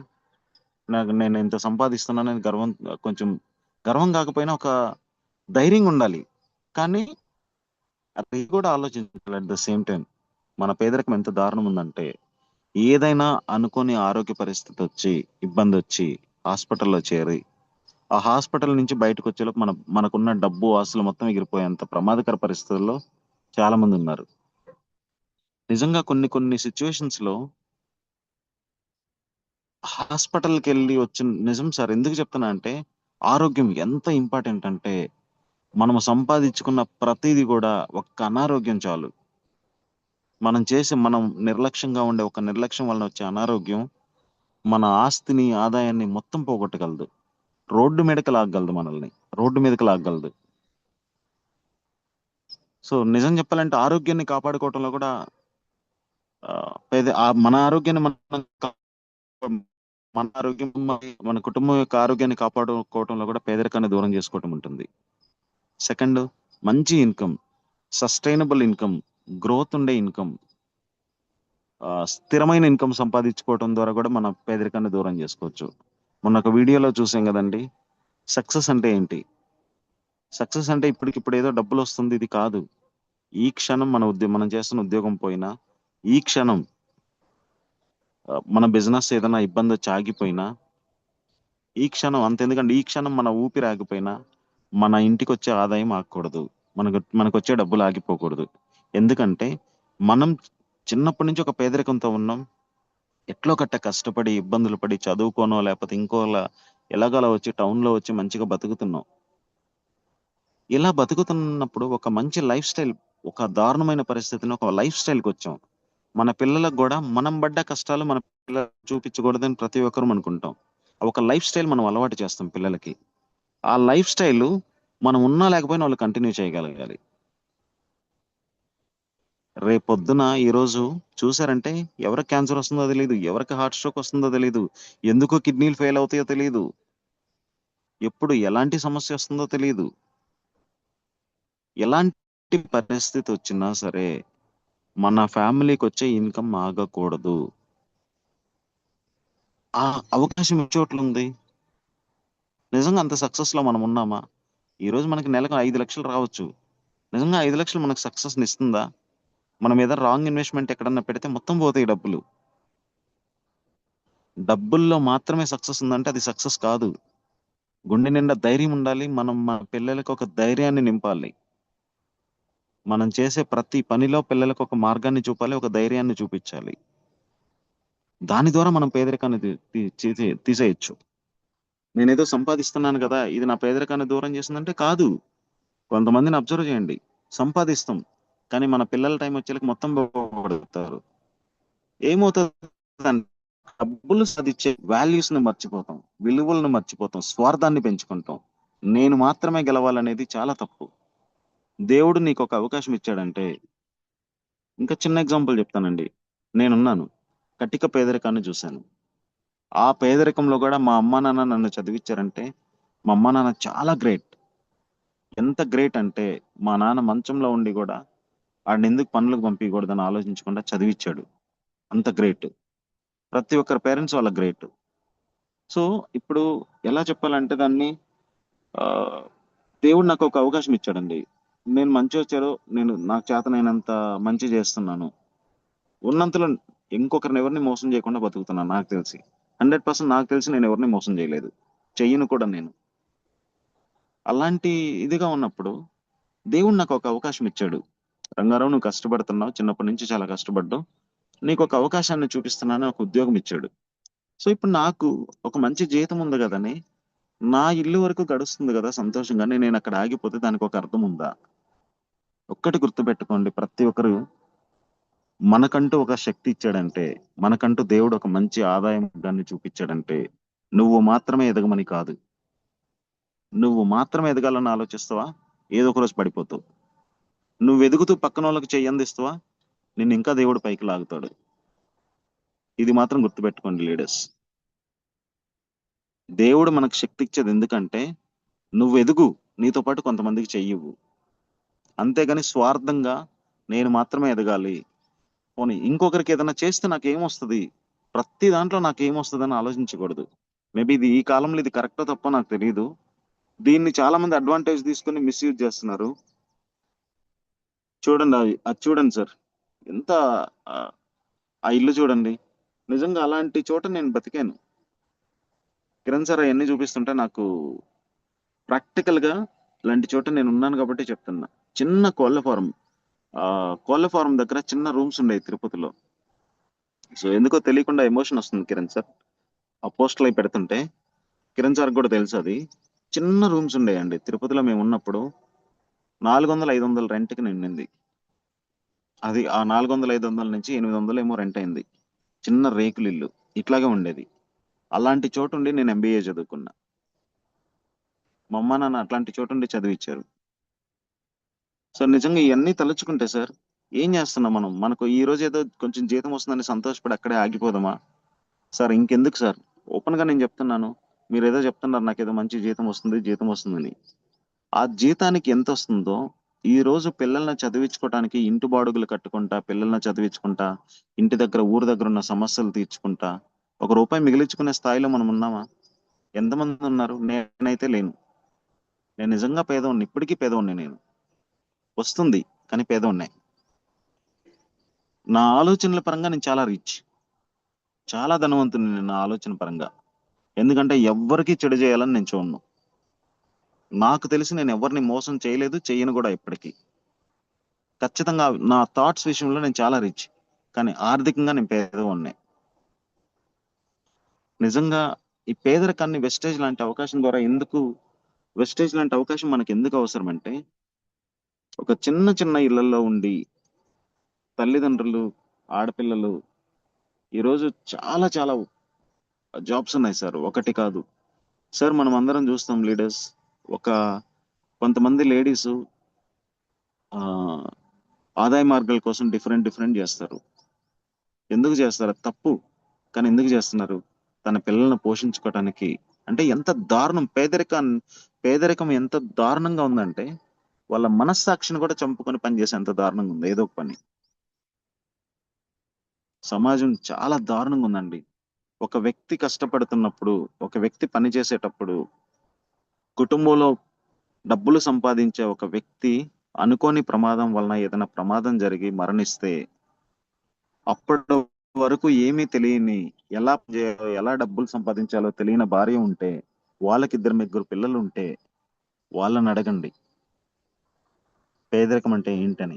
నేను ఇంత సంపాదిస్తున్నానని కొంచెం గర్వం కాకపోయినా ఒక ధైర్యంగా ఉండాలి. కానీ అది కూడా ఆలోచించాలి అట్ ద సేమ్ టైం. మన పేదరికం ఎంత దారుణం ఉందంటే ఏదైనా అనుకోని ఆరోగ్య పరిస్థితి వచ్చి ఇబ్బంది వచ్చి హాస్పిటల్లో చేరి ఆ హాస్పిటల్ నుంచి బయటకు వచ్చేలోపు మనకున్న డబ్బు ఆస్తులు మొత్తం ఎగిరిపోయేంత ప్రమాదకర పరిస్థితుల్లో చాలా మంది ఉన్నారు. నిజంగా కొన్ని కొన్ని సిచ్యువేషన్స్ లో హాస్పిటల్కి వెళ్ళి వచ్చిన నిజం సార్, ఎందుకు చెప్తున్నా అంటే ఆరోగ్యం ఎంత ఇంపార్టెంట్ అంటే మనము సంపాదించుకున్న ప్రతిదీ కూడా ఒక్క అనారోగ్యం చాలు మనం నిర్లక్ష్యంగా ఉండే ఒక నిర్లక్ష్యం వలన వచ్చే అనారోగ్యం మన ఆస్తిని, ఆదాయాన్ని మొత్తం పోగొట్టగలదు. రోడ్డు మీదకి లాగగలదు, మనల్ని రోడ్డు మీదకి లాగగలదు. సో నిజం చెప్పాలంటే ఆరోగ్యాన్ని కాపాడుకోవటంలో కూడా మన ఆరోగ్యాన్ని మన ఆరోగ్యం, మన కుటుంబం యొక్క ఆరోగ్యాన్ని కాపాడుకోవటంలో కూడా పేదరికాన్ని దూరం చేసుకోవటం ఉంటుంది. సెకండ్, మంచి ఇన్కమ్, సస్టైనబుల్ ఇన్కమ్, గ్రోత్ ఉండే ఇన్కమ్, స్థిరమైన ఇన్కమ్ సంపాదించుకోవటం ద్వారా కూడా మన పేదరికాన్ని దూరం చేసుకోవచ్చు. మొన్న ఒక వీడియోలో చూసాం కదండి, సక్సెస్ అంటే ఏంటి? సక్సెస్ అంటే ఇప్పటికిప్పుడు ఏదో డబ్బులు వస్తుంది, ఇది కాదు. ఈ క్షణం మనం చేస్తున్న ఉద్యోగం పోయినా, ఈ క్షణం మన బిజినెస్ ఏదైనా ఇబ్బంది వచ్చి ఆగిపోయినా, ఈ క్షణం అంతెందుకంటే ఈ క్షణం మన ఊపిరి ఆగిపోయినా మన ఇంటికి వచ్చే ఆదాయం ఆగకూడదు, మనకు వచ్చే డబ్బులు ఆగిపోకూడదు. ఎందుకంటే మనం చిన్నప్పటి నుంచి ఒక పేదరికంతో ఉన్నాం. ఎట్లో కట్ట కష్టపడి ఇబ్బందులు పడి చదువుకోనో లేకపోతే ఇంకోలా ఎలాగోలా వచ్చి టౌన్లో వచ్చి మంచిగా బతుకుతున్నాం. ఇలా బతుకుతున్నప్పుడు ఒక మంచి లైఫ్ స్టైల్, ఒక దారుణమైన పరిస్థితిని ఒక లైఫ్ స్టైల్కి వచ్చాం. మన పిల్లలకు కూడా మనం పడ్డ కష్టాలు మన పిల్లలు చూపించకూడదని ప్రతి ఒక్కరూ అనుకుంటాం. ఒక లైఫ్ స్టైల్ మనం అలవాటు చేస్తాం పిల్లలకి. ఆ లైఫ్ స్టైల్ మనం ఉన్నా లేకపోయినా వాళ్ళు కంటిన్యూ చేయగలగాలి. రేపొద్దున ఈరోజు చూసారంటే ఎవరికి క్యాన్సర్ వస్తుందో తెలియదు, ఎవరికి హార్ట్ స్ట్రోక్ వస్తుందో తెలియదు, ఎందుకో కిడ్నీలు ఫెయిల్ అవుతాయో తెలియదు, ఎప్పుడు ఎలాంటి సమస్య వస్తుందో తెలియదు. ఎలాంటి పరిస్థితి వచ్చినా సరే మన ఫ్యామిలీకి వచ్చే ఇన్కమ్ ఆగకూడదు. ఆ అవకాశం ఏ చోట్ల ఉంది? నిజంగా అంత సక్సెస్ లో మనం ఉన్నామా? ఈ రోజు మనకి నెలకు 5 లక్షలు రావచ్చు. నిజంగా 5 లక్షలు మనకు సక్సెస్ ని ఇస్తుందా? మనం ఏదైనా రాంగ్ ఇన్వెస్ట్మెంట్ ఎక్కడన్నా పెడితే మొత్తం పోతాయి డబ్బులు. డబ్బుల్లో మాత్రమే సక్సెస్ ఉందంటే అది సక్సెస్ కాదు. గుండె నిండా ధైర్యం ఉండాలి. మనం మన పిల్లలకు ఒక ధైర్యాన్ని నింపాలి. మనం చేసే ప్రతి పనిలో పిల్లలకు ఒక మార్గాన్ని చూపాలి, ఒక ధైర్యాన్ని చూపించాలి. దాని ద్వారా మనం పేదరికాన్ని తీసేయచ్చు. నేనేదో సంపాదిస్తున్నాను కదా, ఇది నా పేదరికాన్ని దూరం చేసిందంటే కాదు. కొంతమందిని అబ్జర్వ్ చేయండి, సంపాదిస్తాం కానీ మన పిల్లల టైం వచ్చేకి మొత్తం పోగొడతారు. ఏమవుతుంది? డబ్బులు సాధించే వాల్యూస్ ని మర్చిపోతాం, విలువలను మర్చిపోతాం, స్వార్థాన్ని పెంచుకుంటాం. నేను మాత్రమే గెలవాలనేది చాలా తప్పు. దేవుడు నీకు ఒక అవకాశం ఇచ్చాడంటే, ఇంకా చిన్న ఎగ్జాంపుల్ చెప్తానండి. నేనున్నాను, కటిక పేదరికాన్ని చూశాను. ఆ పేదరికంలో కూడా మా అమ్మా నాన్న నన్ను చదివించారంటే మా అమ్మా నాన్న చాలా గ్రేట్. ఎంత గ్రేట్ అంటే మా నాన్న మంచంలో ఉండి కూడా ఆడిని ఎందుకు పనులకు పంపించకూడదని ఆలోచించకుండా చదివించాడు. అంత గ్రేట్. ప్రతి ఒక్కరి పేరెంట్స్ వాళ్ళ గ్రేట్. సో ఇప్పుడు ఎలా చెప్పాలంటే దాన్ని, ఆ దేవుడు నాకు ఒక అవకాశం ఇచ్చాడండి. నేను మంచి వచ్చారో, నేను నాకు చేతనైనంత మంచి చేస్తున్నాను. ఉన్నంతలో ఇంకొకరిని ఎవరిని మోసం చేయకుండా బతుకుతున్నాను. నాకు తెలిసి 100% నాకు తెలిసి నేను ఎవరిని మోసం చేయలేదు, చెయ్యను కూడా నేను. అలాంటి ఇదిగా ఉన్నప్పుడు దేవుడు నాకు ఒక అవకాశం ఇచ్చాడు. రంగారావు, నువ్వు కష్టపడుతున్నావు, చిన్నప్పటి నుంచి చాలా కష్టపడ్డావు, నీకు ఒక అవకాశాన్ని చూపిస్తున్నాను, ఒక ఉద్యోగం ఇచ్చాడు. సో ఇప్పుడు నాకు ఒక మంచి జీతం ఉంది కదని, నా ఇల్లు వరకు గడుస్తుంది కదా సంతోషంగానే, నేను అక్కడ ఆగిపోతే దానికి ఒక అర్థం ఉందా? ఒక్కటి గుర్తుపెట్టుకోండి, ప్రతి ఒక్కరు మనకంటూ ఒక శక్తి ఇచ్చాడంటే, మనకంటూ దేవుడు ఒక మంచి ఆదాయం దాన్ని చూపించాడంటే నువ్వు మాత్రమే ఎదగమని కాదు. నువ్వు మాత్రమే ఎదగాలని ఆలోచిస్తావా, ఏదో ఒక రోజు పడిపోతావు. నువ్వు ఎదుగుతూ పక్కన వాళ్ళకి చెయ్యి అందిస్తావా, నిన్ను ఇంకా దేవుడు పైకి లాగుతాడు. ఇది మాత్రం గుర్తుపెట్టుకోండి లీడర్స్. దేవుడు మనకు శక్తి ఇచ్చేది ఎందుకంటే నువ్వు ఎదుగు, నీతో పాటు కొంతమందికి చెయ్యవు. అంతేగాని స్వార్థంగా నేను మాత్రమే ఎదగాలి, పోనీ ఇంకొకరికి ఏదైనా చేస్తే నాకేమొస్తుంది, ప్రతి దాంట్లో నాకేమొస్తుంది అని ఆలోచించకూడదు. మేబీ ఇది ఈ కాలంలో ఇది కరెక్టో తప్పో నాకు తెలియదు. దీన్ని చాలా మంది అడ్వాంటేజ్ తీసుకొని మిస్యూజ్ చేస్తున్నారు. చూడండి, అది చూడండి సార్, ఎంత ఆ, ఆ ఇల్లు చూడండి. నిజంగా అలాంటి చోట నేను బతికాను. కిరణ్ సార్ అవన్నీ చూపిస్తుంటే నాకు ప్రాక్టికల్ గా ఇలాంటి చోట నేను ఉన్నాను కాబట్టి చెప్తున్నా. చిన్న కోళ్ల ఫారం దగ్గర చిన్న రూమ్స్ ఉండేవి తిరుపతిలో. సో ఎందుకో తెలియకుండా ఎమోషన్ వస్తుంది కిరణ్ సార్. ఆ పోస్టులు అవి పెడుతుంటే కిరణ్ సార్ కూడా తెలుసు. అది చిన్న రూమ్స్ ఉండేయండి తిరుపతిలో మేము ఉన్నప్పుడు. 400-500 రెంట్కి నిండింది. అది ఆ 400-500 నుంచి 800 ఏమో రెంట్ అయింది. చిన్న రేకుల ఇల్లు ఇట్లాగే ఉండేది. అలాంటి చోటు ఉండి నేను ఎంబీఏ చదువుకున్నా. మా అమ్మ నాన్న అట్లాంటి చోటు ఉండి చదివిచ్చారు. సార్ నిజంగా ఇవన్నీ తలుచుకుంటే సార్ ఏం చేస్తున్నాం మనం? మనకు ఈ రోజు ఏదో కొంచెం జీతం వస్తుందని సంతోషపడి అక్కడే ఆగిపోదామా? సార్ ఇంకెందుకు సార్? ఓపెన్ గా నేను చెప్తున్నాను. మీరు ఏదో చెప్తున్నారు నాకు ఏదో మంచి జీతం వస్తుందని. ఆ జీతానికి ఎంత వస్తుందో ఈ రోజు పిల్లల్ని చదివించుకోవడానికి ఇంటి బాడుగులు కట్టుకుంటా, పిల్లల్ని చదివించుకుంటా, ఇంటి దగ్గర ఊరు దగ్గర ఉన్న సమస్యలు తీర్చుకుంటా, ఒక రూపాయి మిగిలించుకునే స్థాయిలో మనం ఉన్నామా? ఎంతమంది ఉన్నారు? నేనైతే లేను. నేను నిజంగా పేదవాడిని, ఇప్పటికీ పేదవాడిని నేను. వస్తుంది కానీ పేదవాడినే. నా ఆలోచనల పరంగా నేను చాలా రిచ్, చాలా ధనవంతుని నేను నా ఆలోచన పరంగా. ఎందుకంటే ఎవ్వరికీ చెడు చేయాలని నేను చూడను. నాకు తెలిసి నేను ఎవరిని మోసం చేయలేదు, చెయ్యను కూడా ఇప్పటికీ. ఖచ్చితంగా నా థాట్స్ విషయంలో నేను చాలా రిచ్, కానీ ఆర్థికంగా నేను పేదవాడిని. నిజంగా ఈ పేదరికాన్ని వెస్టేజ్ లాంటి అవకాశం ద్వారా వెస్టేజ్ లాంటి అవకాశం మనకి ఎందుకు అవసరం అంటే, ఒక చిన్న చిన్న ఇళ్లలో ఉండి తల్లిదండ్రులు, ఆడపిల్లలు ఈరోజు చాలా చాలా జాబ్స్ ఉన్నాయి సార్, ఒకటి కాదు. సార్ మనం అందరం చూస్తాం లీడర్స్, ఒక కొంతమంది లేడీస్ ఆదాయ మార్గాల కోసం డిఫరెంట్ డిఫరెంట్ చేస్తారు. ఎందుకు చేస్తారు? అది తప్పు, కానీ ఎందుకు చేస్తున్నారు? తన పిల్లల్ని పోషించుకోవటానికి. అంటే ఎంత దారుణం! పేదరికం ఎంత దారుణంగా ఉందంటే వాళ్ళ మనస్సాక్షిని కూడా చంపుకొని పనిచేసే ఎంత దారుణంగా ఉంది ఏదో ఒక పని. సమాజం చాలా దారుణంగా ఉందండి. ఒక వ్యక్తి కష్టపడుతున్నప్పుడు, ఒక వ్యక్తి పని చేసేటప్పుడు, కుటుంబంలో డబ్బులు సంపాదించే ఒక వ్యక్తి అనుకోని ప్రమాదం వలన ఏదైనా ప్రమాదం జరిగి మరణిస్తే, అప్పటి వరకు ఏమీ తెలియని, ఎలా డబ్బులు సంపాదించాలో తెలియని భార్య ఉంటే, వాళ్ళకి 2-3 పిల్లలు ఉంటే వాళ్ళని అడగండి పేదరికం అంటే ఏంటని.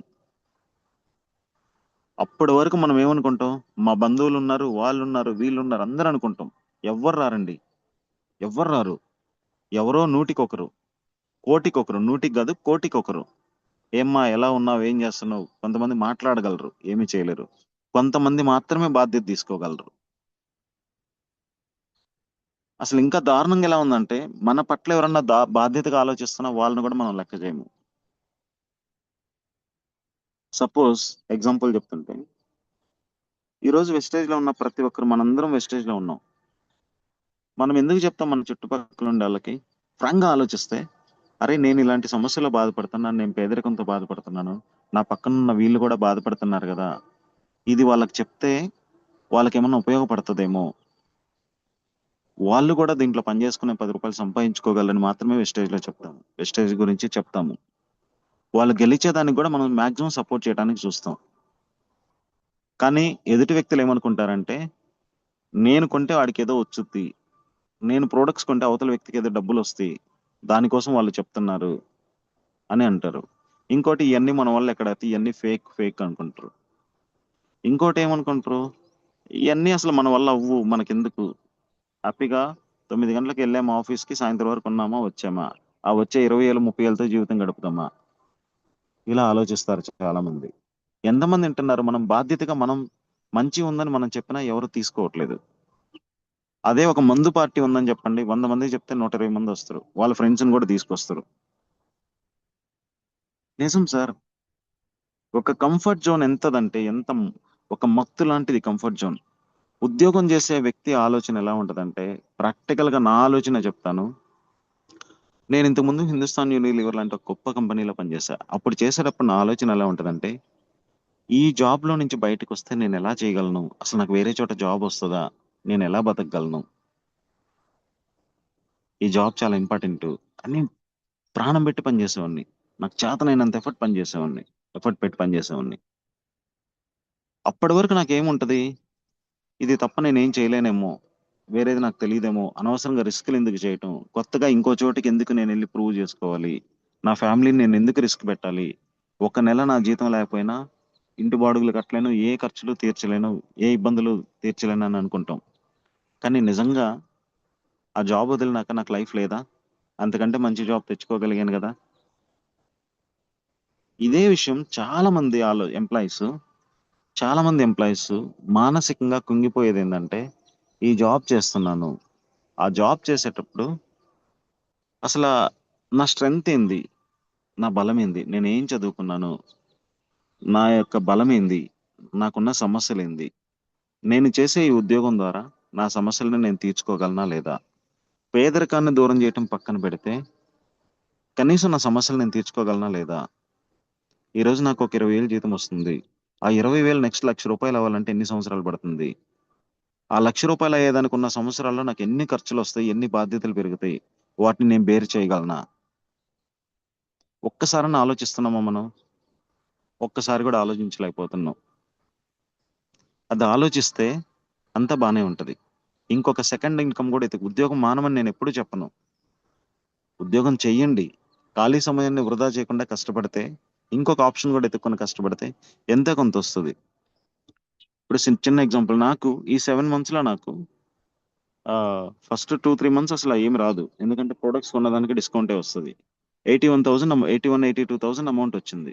అప్పటి వరకు మనం ఏమనుకుంటాం? మా బంధువులు ఉన్నారు, వాళ్ళు ఉన్నారు, వీళ్ళు ఉన్నారు, అందరూ అనుకుంటాం. ఎవ్వరు రారండి, ఎవ్వరు రారు. ఎవరో నూటికొకరు, కోటికొకరు, నూటికి కాదు కోటికొకరు. ఏమ్మా ఎలా ఉన్నావు, ఏం చేస్తున్నావు? కొంతమంది మాట్లాడగలరు, ఏమీ చేయలేరు. కొంతమంది మాత్రమే బాధ్యత తీసుకోగలరు. అసలు ఇంకా దారుణంగా ఎలా ఉందంటే, మన పట్ల ఎవరన్నా బాధ్యతగా ఆలోచిస్తున్నా వాళ్ళని కూడా మనం లెక్క చేయము. సపోజ్ ఎగ్జాంపుల్ చెప్తుంటే, ఈ రోజు వెస్టేజ్ లో ఉన్న ప్రతి ఒక్కరు, మనందరం వెస్టేజ్ లో ఉన్నాం. మనం ఎందుకు చెప్తాం మన చుట్టుపక్కల ఉండే వాళ్ళకి? ఫ్రాంక్ గా ఆలోచిస్తే, అరే నేను ఇలాంటి సమస్యలో బాధపడుతున్నాను, నేను పేదరికంతో బాధపడుతున్నాను, నా పక్కన ఉన్న వీళ్ళు కూడా బాధపడుతున్నారు కదా, ఇది వాళ్ళకి చెప్తే వాళ్ళకి ఏమన్నా ఉపయోగపడుతుందేమో, వాళ్ళు కూడా దీంట్లో పని చేసుకునే 10 రూపాయలు సంపాదించుకోగలరని మాత్రమే వెస్టేజ్ లో చెప్తాము, వెస్టేజ్ గురించి చెప్తాము. వాళ్ళు గెలిచేదానికి కూడా మనం మాక్సిమం సపోర్ట్ చేయడానికి చూస్తాం. కానీ ఎదుటి వ్యక్తులు ఏమనుకుంటారంటే, నేను కొంటే వాడికి ఏదో వచ్చుద్ది, నేను ప్రొడక్ట్స్ కొంటే అవతల వ్యక్తికి ఏదో డబ్బులు వస్తాయి, దానికోసం వాళ్ళు చెప్తున్నారు అని అంటారు. ఇంకోటి, ఇవన్నీ మన వల్ల ఎక్కడైతే ఇవన్నీ ఫేక్ ఫేక్ అనుకుంటారు. ఇంకోటి ఏమనుకుంటారు, ఇవన్నీ అసలు మన వల్ల అవ్వు, మనకెందుకు, హ్యాపీగా 9 గంటలకు వెళ్ళామా ఆఫీస్కి, సాయంత్రం వరకు ఉన్నామా వచ్చామా, ఆ వచ్చే 20,000-30,000తో జీవితం గడుపుతామా, ఇలా ఆలోచిస్తారు చాలా మంది. ఎంతమంది వింటున్నారు? మనం బాధ్యతగా మనం మంచి ఉందని మనం చెప్పినా ఎవరు తీసుకోవట్లేదు. అదే ఒక మందు పార్టీ ఉందని చెప్పండి, 100 మంది చెప్తే 120 మంది వస్తారు, వాళ్ళ ఫ్రెండ్స్ని కూడా తీసుకొస్తారు. నిజం సార్. ఒక కంఫర్ట్ జోన్ ఎంతదంటే ఒక మత్తు లాంటిది కంఫర్ట్ జోన్. ఉద్యోగం చేసే వ్యక్తి ఆలోచన ఎలా ఉంటదంటే, ప్రాక్టికల్ గా నా ఆలోచన చెప్తాను. నేను ఇంతకు ముందు హిందుస్థాన్ యూనిలీవర్ లాంటి ఒక గొప్ప కంపెనీలో పనిచేశా. అప్పుడు చేసేటప్పుడు నా ఆలోచన ఎలా ఉంటదంటే, ఈ జాబ్ లో నుంచి బయటకు వస్తే నేను ఎలా చేయగలను, అసలు నాకు వేరే చోట జాబ్ వస్తుందా, నేను ఎలా బతకగలను, ఈ జాబ్ చాలా ఇంపార్టెంట్ అని ప్రాణం పెట్టి పనిచేసేవాడిని. నాకు చేతనైనంత ఎఫర్ట్ పెట్టి పనిచేసేవాడిని. అప్పటి వరకు నాకేముంటది, ఇది తప్ప నేనేం చేయలేనేమో, వేరేది నాకు తెలియదేమో, అనవసరంగా రిస్క్లు ఎందుకు చేయటం, కొత్తగా ఇంకో చోటికి ఎందుకు నేను వెళ్ళి ప్రూవ్ చేసుకోవాలి, నా ఫ్యామిలీని నేను ఎందుకు రిస్క్ పెట్టాలి, ఒక నెల నా జీతం లేకపోయినా ఇంటి బాడుగులు కట్టలేను, ఏ ఖర్చులు తీర్చలేను, ఏ ఇబ్బందులు తీర్చలేను అని అనుకుంటాం. కానీ నిజంగా ఆ జాబ్ వదిలినాక నాకు లైఫ్ లేదా? అంతకంటే మంచి జాబ్ తెచ్చుకోగలిగాను కదా. ఇదే విషయం చాలా మంది ఎంప్లాయీస్ మానసికంగా కుంగిపోయేది ఏంటంటే, ఈ జాబ్ చేస్తున్నాను, ఆ జాబ్ చేసేటప్పుడు అసలు నా స్ట్రెంగ్త్ ఏంది, నా బలం ఏంది, నేను ఏం చదువుకున్నాను, నా యొక్క బలం ఏంది, నాకున్న సమస్యలు ఏంది, నేను చేసే ఈ ఉద్యోగం ద్వారా నా సమస్యలను నేను తీర్చుకోగలనా లేదా. పేదరికాన్ని దూరం చేయటం పక్కన పెడితే కనీసం నా సమస్యలు నేను తీర్చుకోగలనా లేదా. ఈ రోజు నాకు ఒక 20,000 జీతం వస్తుంది. ఆ 20,000 నెక్స్ట్ ₹1,00,000 అవ్వాలంటే ఎన్ని సంవత్సరాలు పడుతుంది? ఆ ₹1,00,000 అయ్యేదానికి ఉన్న సంవత్సరాల్లో నాకు ఎన్ని ఖర్చులు వస్తాయి, ఎన్ని బాధ్యతలు పెరుగుతాయి, వాటిని నేను బేర్ చేయగలనా? ఒక్కసారన్నా ఆలోచిస్తున్నామా మనం? ఒక్కసారి కూడా ఆలోచించలేకపోతున్నాం. అది ఆలోచిస్తే అంతా బానే ఉంటది. ఇంకొక సెకండ్ ఇన్కమ్ కూడా ఉద్యోగం మానమని నేను ఎప్పుడు చెప్పను. ఉద్యోగం చెయ్యండి. ఖాళీ సమయాన్ని వృధా చేయకుండా కష్టపడితే, ఇంకొక ఆప్షన్ కూడా ఎత్తుక్కొని కష్టపడితే ఎంతో కొంత వస్తుంది. ఇప్పుడు చిన్న ఎగ్జాంపుల్, నాకు ఈ 7 months లో నాకు ఫస్ట్ 2-3 months అసలు ఏమి రాదు. ఎందుకంటే ప్రొడక్ట్స్ కొన్నదానికి డిస్కౌంటే వస్తుంది. 82,000 అమౌంట్ వచ్చింది.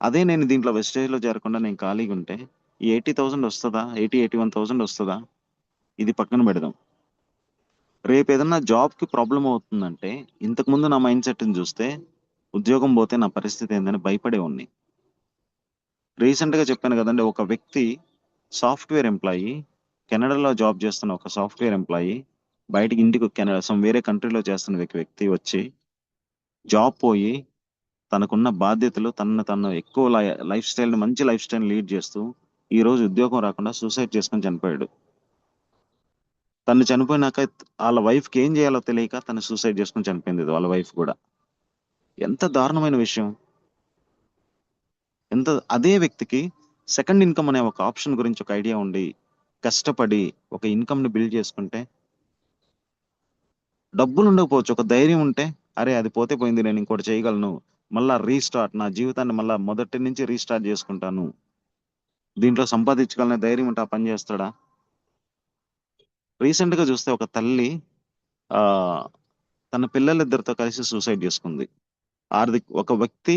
అదే నేను దీంట్లో వెస్టేజ్ లో చేరకుండా నేను ఖాళీగా ఉంటే ఈ 80,000 వస్తుందా, 81,000 వస్తుందా, ఇది పక్కన పెడదాం. రేపు ఏదన్నా జాబ్ కి ప్రాబ్లం అవుతుందంటే, ఇంతకు ముందు నా మైండ్ సెట్ ని చూస్తే ఉద్యోగం పోతే నా పరిస్థితి ఏందని భయపడేవాడిని. రీసెంట్ గా చెప్పాను కదండి, ఒక వ్యక్తి సాఫ్ట్వేర్ ఎంప్లాయీ, కెనడాలో జాబ్ చేస్తున్న ఒక సాఫ్ట్వేర్ ఎంప్లాయీ బయటికి ఇంటికి వేరే కంట్రీలో చేస్తున్న వ్యక్తి వచ్చి జాబ్ పోయి తనకున్న బాధ్యతలు తను ఎక్కువ మంచి లైఫ్ స్టైల్ లీడ్ చేస్తూ ఈ రోజు ఉద్యోగం రాకుండా సూసైడ్ చేసుకొని చనిపోయాడు. తను చనిపోయినాక వాళ్ళ వైఫ్ కి ఏం చేయాలో తెలియక తను సూసైడ్ చేసుకొని చనిపోయింది. వాళ్ళ వైఫ్ కూడా. ఎంత దారుణమైన విషయం. అదే వ్యక్తికి సెకండ్ ఇన్కమ్ అనే ఒక ఆప్షన్ గురించి ఒక ఐడియా ఉండి కష్టపడి ఒక ఇన్కమ్ ని బిల్డ్ చేసుకుంటే, డబ్బులు ఉండకపోవచ్చు, ఒక ధైర్యం ఉంటే, అరే అది పోతే పోయింది, నేను ఇంకోటి చేయగలను, మళ్ళా రీస్టార్ట్, నా జీవితాన్ని మళ్ళా మొదటి నుంచి రీస్టార్ట్ చేసుకుంటాను, దీంట్లో సంపాదించగలనే ధైర్యం ఉంటే ఆ పని చేస్తాడా? రీసెంట్ గా చూస్తే ఒక తల్లి ఆ తన పిల్లలిద్దరితో కలిసి సూసైడ్ చేసుకుంది. ఒక వ్యక్తి,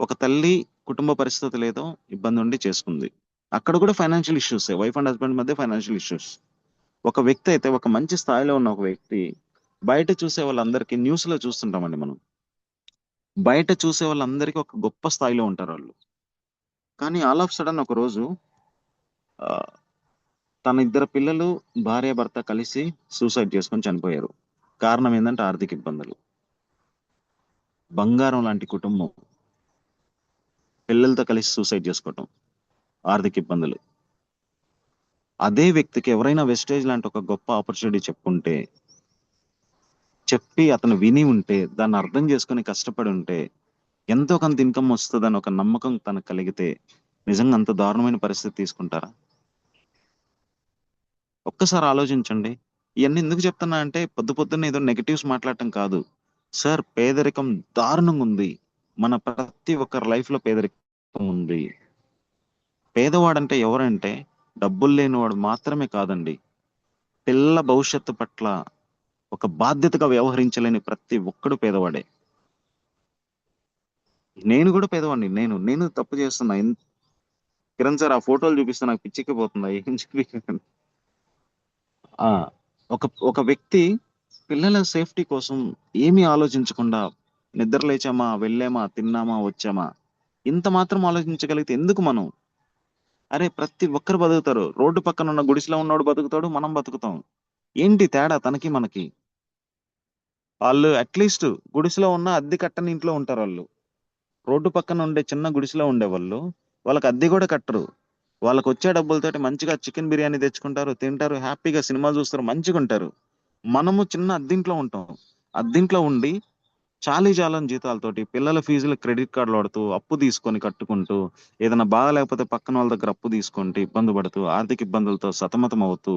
ఒక తల్లి కుటుంబ పరిస్థితులు ఏదో ఇబ్బంది ఉండి చేసుకుంది. అక్కడ కూడా financial issues, wife and husband మధ్య ఫైనాన్షియల్ ఇష్యూస్. ఒక వ్యక్తి అయితే, ఒక మంచి స్థాయిలో ఉన్న ఒక వ్యక్తి, బయట చూసే వాళ్ళందరికీ, న్యూస్ లో చూస్తుంటామండి మనం, బయట చూసే వాళ్ళందరికీ ఒక గొప్ప స్థాయిలో ఉంటారు వాళ్ళు. కానీ ఆల్ ఆఫ్ సడన్ ఒక రోజు ఆ, తన 2 పిల్లలు, భార్య భర్త కలిసి సూసైడ్ చేసుకొని చనిపోయారు. కారణం ఏంటంటే ఆర్థిక ఇబ్బందులు. బంగారం లాంటి కుటుంబం పిల్లలతో కలిసి సూసైడ్ చేసుకోవటం, ఆర్థిక ఇబ్బందులు. అదే వ్యక్తికి ఎవరైనా వెస్టేజ్ లాంటి ఒక గొప్ప ఆపర్చునిటీ చెప్పి అతను విని ఉంటే, దాన్ని అర్థం చేసుకుని కష్టపడి ఉంటే ఎంతో కొంత ఇన్కమ్ వస్తుందని ఒక నమ్మకం తనకు కలిగితే, నిజంగా అంత దారుణమైన పరిస్థితి తీసుకుంటారా? ఒక్కసారి ఆలోచించండి. ఇవన్నీ ఎందుకు చెప్తున్నా అంటే, పొద్దున్నే ఏదో నెగటివ్స్ మాట్లాడటం కాదు సార్. పేదరికం దారుణంగా ఉంది. మన ప్రతి ఒక్కరి లైఫ్ లో పేదరికం ఉంది. పేదవాడంటే ఎవరంటే, డబ్బులు లేనివాడు మాత్రమే కాదండి, పిల్లల భవిష్యత్తు పట్ల ఒక బాధ్యతగా వ్యవహరించలేని ప్రతి ఒక్కడు పేదవాడే. నేను కూడా పేదవాడిని. నేను తప్పు చేస్తున్నా. కిరణ్ సార్, ఆ ఫోటోలు చూపిస్తే నాకు పిచ్చెక్కిపోతుందా ఏం చెప్పి. ఆ ఒక ఒక వ్యక్తి పిల్లల సేఫ్టీ కోసం ఏమీ ఆలోచించకుండా, నిద్ర లేచామా, వెళ్ళామా, తిన్నామా, వచ్చామా, ఇంత మాత్రం ఆలోచించగలిగితే ఎందుకు మనం? అరే ప్రతి ఒక్కరు బతుకుతారు. రోడ్డు పక్కన ఉన్న గుడిసెలో ఉన్నవాడు బతుకుతాడు, మనం బతుకుతాం. ఏంటి తేడా తనకి మనకి? వాళ్ళు అట్లీస్ట్ గుడిసెలో ఉన్న అద్దె కట్టని ఇంట్లో ఉంటారు వాళ్ళు. రోడ్డు పక్కన ఉండే చిన్న గుడిసెలో ఉండేవాళ్ళు, వాళ్ళకి అద్దె కూడా కట్టరు. వాళ్ళకి వచ్చే డబ్బులతోటి మంచిగా చికెన్ బిర్యానీ తెచ్చుకుంటారు, తింటారు, హ్యాపీగా సినిమా చూస్తారు, మంచిగా ఉంటారు. మనము చిన్న అద్దెంట్లో ఉంటాం. అద్దెంట్లో ఉండి చాలీ చాలని జీతాలతోటి పిల్లల ఫీజులు క్రెడిట్ కార్డులు వాడుతూ, అప్పు తీసుకొని కట్టుకుంటూ, ఏదైనా బాగా లేకపోతే పక్కన వాళ్ళ దగ్గర అప్పు తీసుకుంటూ ఇబ్బంది పడుతూ, ఆర్థిక ఇబ్బందులతో సతమతం అవుతూ,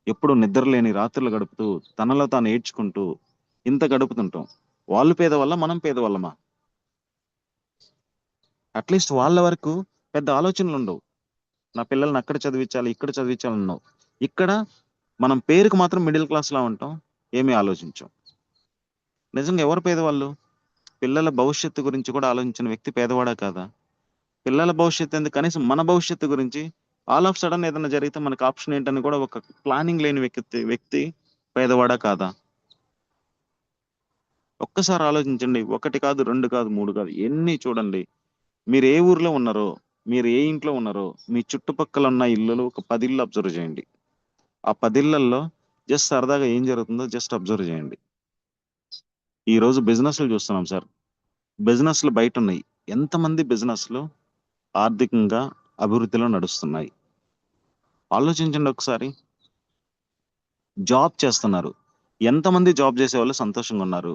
ఎప్పుడు నిద్రలేని రాత్రులు గడుపుతూ, తనలో తాను ఏడ్చుకుంటూ ఇంత గడుపుతుంటాం. వాళ్ళు పేదవాళ్ళ, మనం పేదవాళ్ళమా? అట్లీస్ట్ వాళ్ళ వరకు పెద్ద ఆలోచనలు ఉండవు. నా పిల్లల్ని అక్కడ చదివించాలి, ఇక్కడ చదివించాలి అన్నావు. ఇక్కడ మనం పేరుకు మాత్రం మిడిల్ క్లాస్ లా ఉంటాం, ఏమీ ఆలోచించాం. నిజంగా ఎవరు పేదవాళ్ళు? పిల్లల భవిష్యత్తు గురించి కూడా ఆలోచించిన వ్యక్తి పేదవాడా కాదా? పిల్లల భవిష్యత్తు ఎందుకు, కనీసం మన భవిష్యత్తు గురించి ఆల్ ఆఫ్ సడన్ ఏదైనా జరిగితే మనకు ఆప్షన్ ఏంటని కూడా ఒక ప్లానింగ్ లేని వ్యక్తి పేదవాడా కాదా? ఒక్కసారి ఆలోచించండి. 1 కాదు, 2 కాదు, 3 కాదు, ఎన్ని చూడండి. మీరు ఏ ఊర్లో ఉన్నారో, మీరు ఏ ఇంట్లో ఉన్నారో, మీ చుట్టుపక్కల ఉన్న ఇల్లులు ఒక 10 ఇళ్ళు అబ్జర్వ్ చేయండి. ఆ 10 ఇళ్లల్లో జస్ట్ సరదాగా ఏం జరుగుతుందో జస్ట్ అబ్జర్వ్ చేయండి. ఈ రోజు బిజినెస్లు చూస్తున్నాం సార్. బిజినెస్లు బయట ఉన్నాయి. ఎంతమంది బిజినెస్లు ఆర్థికంగా అభివృద్ధిలో నడుస్తున్నాయి ఆలోచించండి ఒకసారి. జాబ్ చేస్తున్నారు. ఎంతమంది జాబ్ చేసే వాళ్ళు సంతోషంగా ఉన్నారు?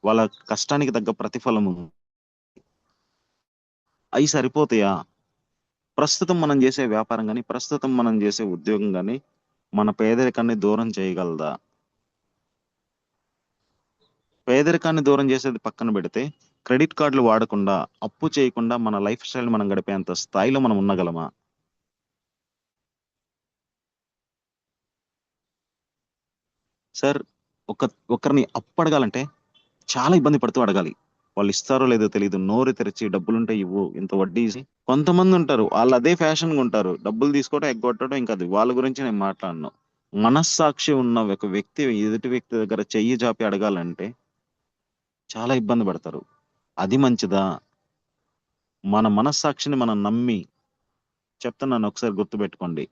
వాళ్ళ కష్టానికి తగ్గ ప్రతిఫలము అవి సరిపోతాయా? ప్రస్తుతం మనం చేసే వ్యాపారం కానీ, ప్రస్తుతం మనం చేసే ఉద్యోగం కానీ మన పేదరికాన్ని దూరం చేయగలదా? పేదరికాన్ని దూరం చేసేది పక్కన పెడితే, క్రెడిట్ కార్డులు వాడకుండా, అప్పు చేయకుండా మన లైఫ్ స్టైల్ మనం గడిపేంత స్థాయిలో మనం ఉండగలమా? సార్, ఒకరిని అప్పు అడగాలంటే చాలా ఇబ్బంది పడుతూ అడగాలి. వాళ్ళు ఇస్తారో లేదో తెలియదు. నోరు తెరిచి డబ్బులుంటే ఇవ్వు, ఇంత వడ్డీ. కొంతమంది ఉంటారు, వాళ్ళు అదే ఫ్యాషన్ గా ఉంటారు, డబ్బులు తీసుకోవడం ఎగ్గొట్టడం. ఇంకా అది వాళ్ళ గురించి నేను మాట్లాడను. మనస్సాక్షి ఉన్న ఒక వ్యక్తి ఎదుటి వ్యక్తి దగ్గర చెయ్యి జాపి అడగాలంటే చాలా ఇబ్బంది పడతారు. అది మంచిదా? మన మనస్సాక్షిని మనం నమ్మి, చెప్తున్నాను ఒకసారి గుర్తుపెట్టుకోండి,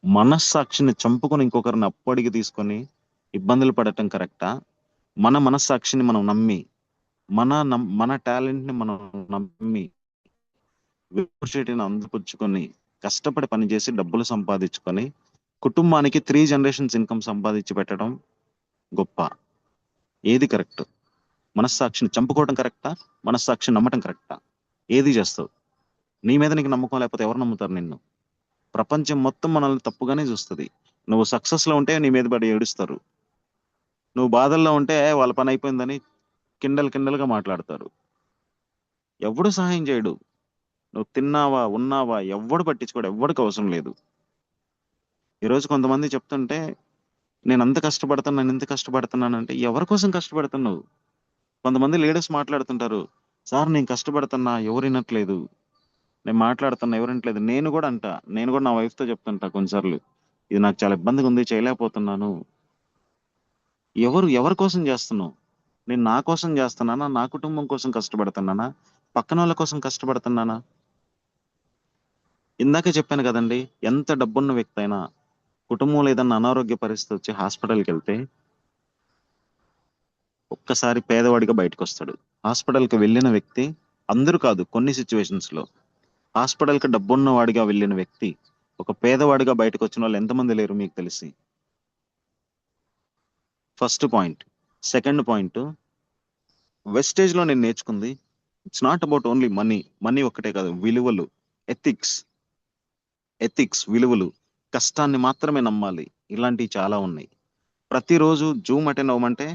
మనస్సాక్షిని చంపుకొని ఇంకొకరిని అప్పడికి తీసుకొని ఇబ్బందులు పడటం కరెక్టా? మన మనస్సాక్షిని మనం నమ్మి, మన టాలెంట్ ని మనం నమ్మి, అందిపుచ్చుకొని కష్టపడి పనిచేసి డబ్బులు సంపాదించుకొని కుటుంబానికి 3 generations ఇన్కమ్ సంపాదించి పెట్టడం గొప్ప. ఏది కరెక్ట్? మనస్సాక్షిని చంపుకోవడం కరెక్టా? మనస్సాక్షిని నమ్మటం కరెక్టా? ఏది చేస్తావు? నీ మీద నీకు నమ్మకం లేకపోతే ఎవరు నమ్ముతారు నిన్ను? ప్రపంచం మొత్తం మనల్ని తప్పుగానే చూస్తుంది. నువ్వు సక్సెస్ లో ఉంటే నీ మీద పడి ఏడుస్తారు. నువ్వు బాధల్లో ఉంటే వాళ్ళ పని అయిపోయిందని కిండలుగా మాట్లాడతారు. ఎవడు సహాయం చేయడు. నువ్వు తిన్నావా, ఉన్నావా, ఎవ్వడు పట్టించుకోడు. ఎవ్వడికి అవసరం లేదు. ఈరోజు కొంతమంది చెప్తుంటే, నేను అంత కష్టపడుతున్నాను, ఇంత కష్టపడుతున్నానంటే ఎవరి కోసం కష్టపడుతున్నావు? కొంతమంది లీడర్స్ మాట్లాడుతుంటారు, సార్ నేను కష్టపడుతున్నా, ఎవరు వినట్లేదు, నేను మాట్లాడుతున్నా, ఎవరు వినట్లేదు. నేను కూడా నా wife తో చెప్తుంటా కొన్నిసార్లు, ఇది నాకు చాలా ఇబ్బందిగా ఉంది, చేయలేకపోతున్నాను. ఎవరి కోసం చేస్తున్నావు? నేను నా కోసం చేస్తున్నానా? నా కుటుంబం కోసం కష్టపడుతున్నానా? పక్కన వాళ్ళ కోసం కష్టపడుతున్నానా? ఇందాకే చెప్పాను కదండి, ఎంత డబ్బున్న వ్యక్తి అయినా కుటుంబంలో ఏదన్నా అనారోగ్య పరిస్థితి వచ్చి హాస్పిటల్కి వెళ్తే ఒక్కసారి పేదవాడిగా బయటకు వస్తాడు. హాస్పిటల్కి వెళ్ళిన వ్యక్తి, అందరూ కాదు, కొన్ని సిచ్యువేషన్స్ లో హాస్పిటల్కి డబ్బున్న వాడిగా వెళ్ళిన వ్యక్తి ఒక పేదవాడిగా బయటకు వచ్చిన వాళ్ళు ఎంతమంది లేరు మీకు తెలిసి? First point. Second point, Vestige లో నేను నేర్చుకుంది, it's not about only money ఒక్కటే కాదు, విలువలు, ఎథిక్స్, విలువలు, కష్టాన్ని మాత్రమే నమ్మాలి. ఇలాంటివి చాలా ఉన్నాయి. ప్రతిరోజు జూమ్ అటెండ్ అవ్వమంటే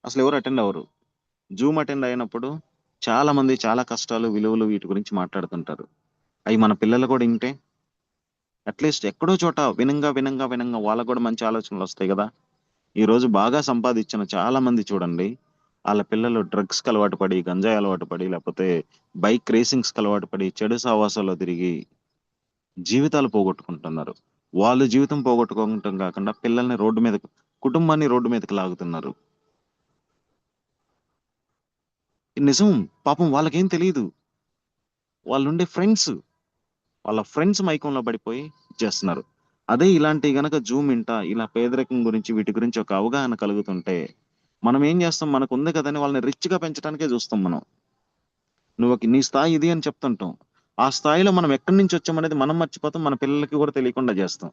అసలు ఎవరు అటెండ్ అవ్వరు. జూమ్ అటెండ్ అయినప్పుడు చాలా మంది చాలా కష్టాలు, విలువలు, వీటి గురించి మాట్లాడుతుంటారు. అవి మన పిల్లలు కూడా వింటే అట్లీస్ట్ ఎక్కడో చోట వినంగా వాళ్ళకు కూడా మంచి ఆలోచనలు వస్తాయి కదా. ఈ రోజు బాగా సంపాదించిన చాలా మంది చూడండి, వాళ్ళ పిల్లలు డ్రగ్స్ కి అలవాటు పడి, గంజాయి అలవాటు పడి, లేకపోతే బైక్ రేసింగ్స్ కి అలవాటు పడి, చెడు సావాసాల్లో తిరిగి జీవితాలు పోగొట్టుకుంటున్నారు. వాళ్ళు జీవితం పోగొట్టుకోవటం కాకుండా పిల్లల్ని రోడ్డు మీద, కుటుంబాన్ని రోడ్డు మీదకి లాగుతున్నారు. ఇది నిజం. పాపం వాళ్ళకేం తెలియదు. వాళ్ళుండే వాళ్ళ ఫ్రెండ్స్ మైకంలో పడిపోయి చేస్తున్నారు. అదే ఇలాంటి గనక జూమ్ ఇలా పేదరికం గురించి, వీటి గురించి ఒక అవగాహన కలుగుతుంటే మనం ఏం చేస్తాం, మనకు ఉంది కదని వాళ్ళని రిచ్ గా పెంచడానికే చూస్తాం మనం. నీ స్థాయి ఇది అని చెప్తుంటాం. ఆ స్థాయిలో మనం ఎక్కడి నుంచి వచ్చామనేది మనం మర్చిపోతాం, మన పిల్లలకి కూడా తెలియకుండా చేస్తాం.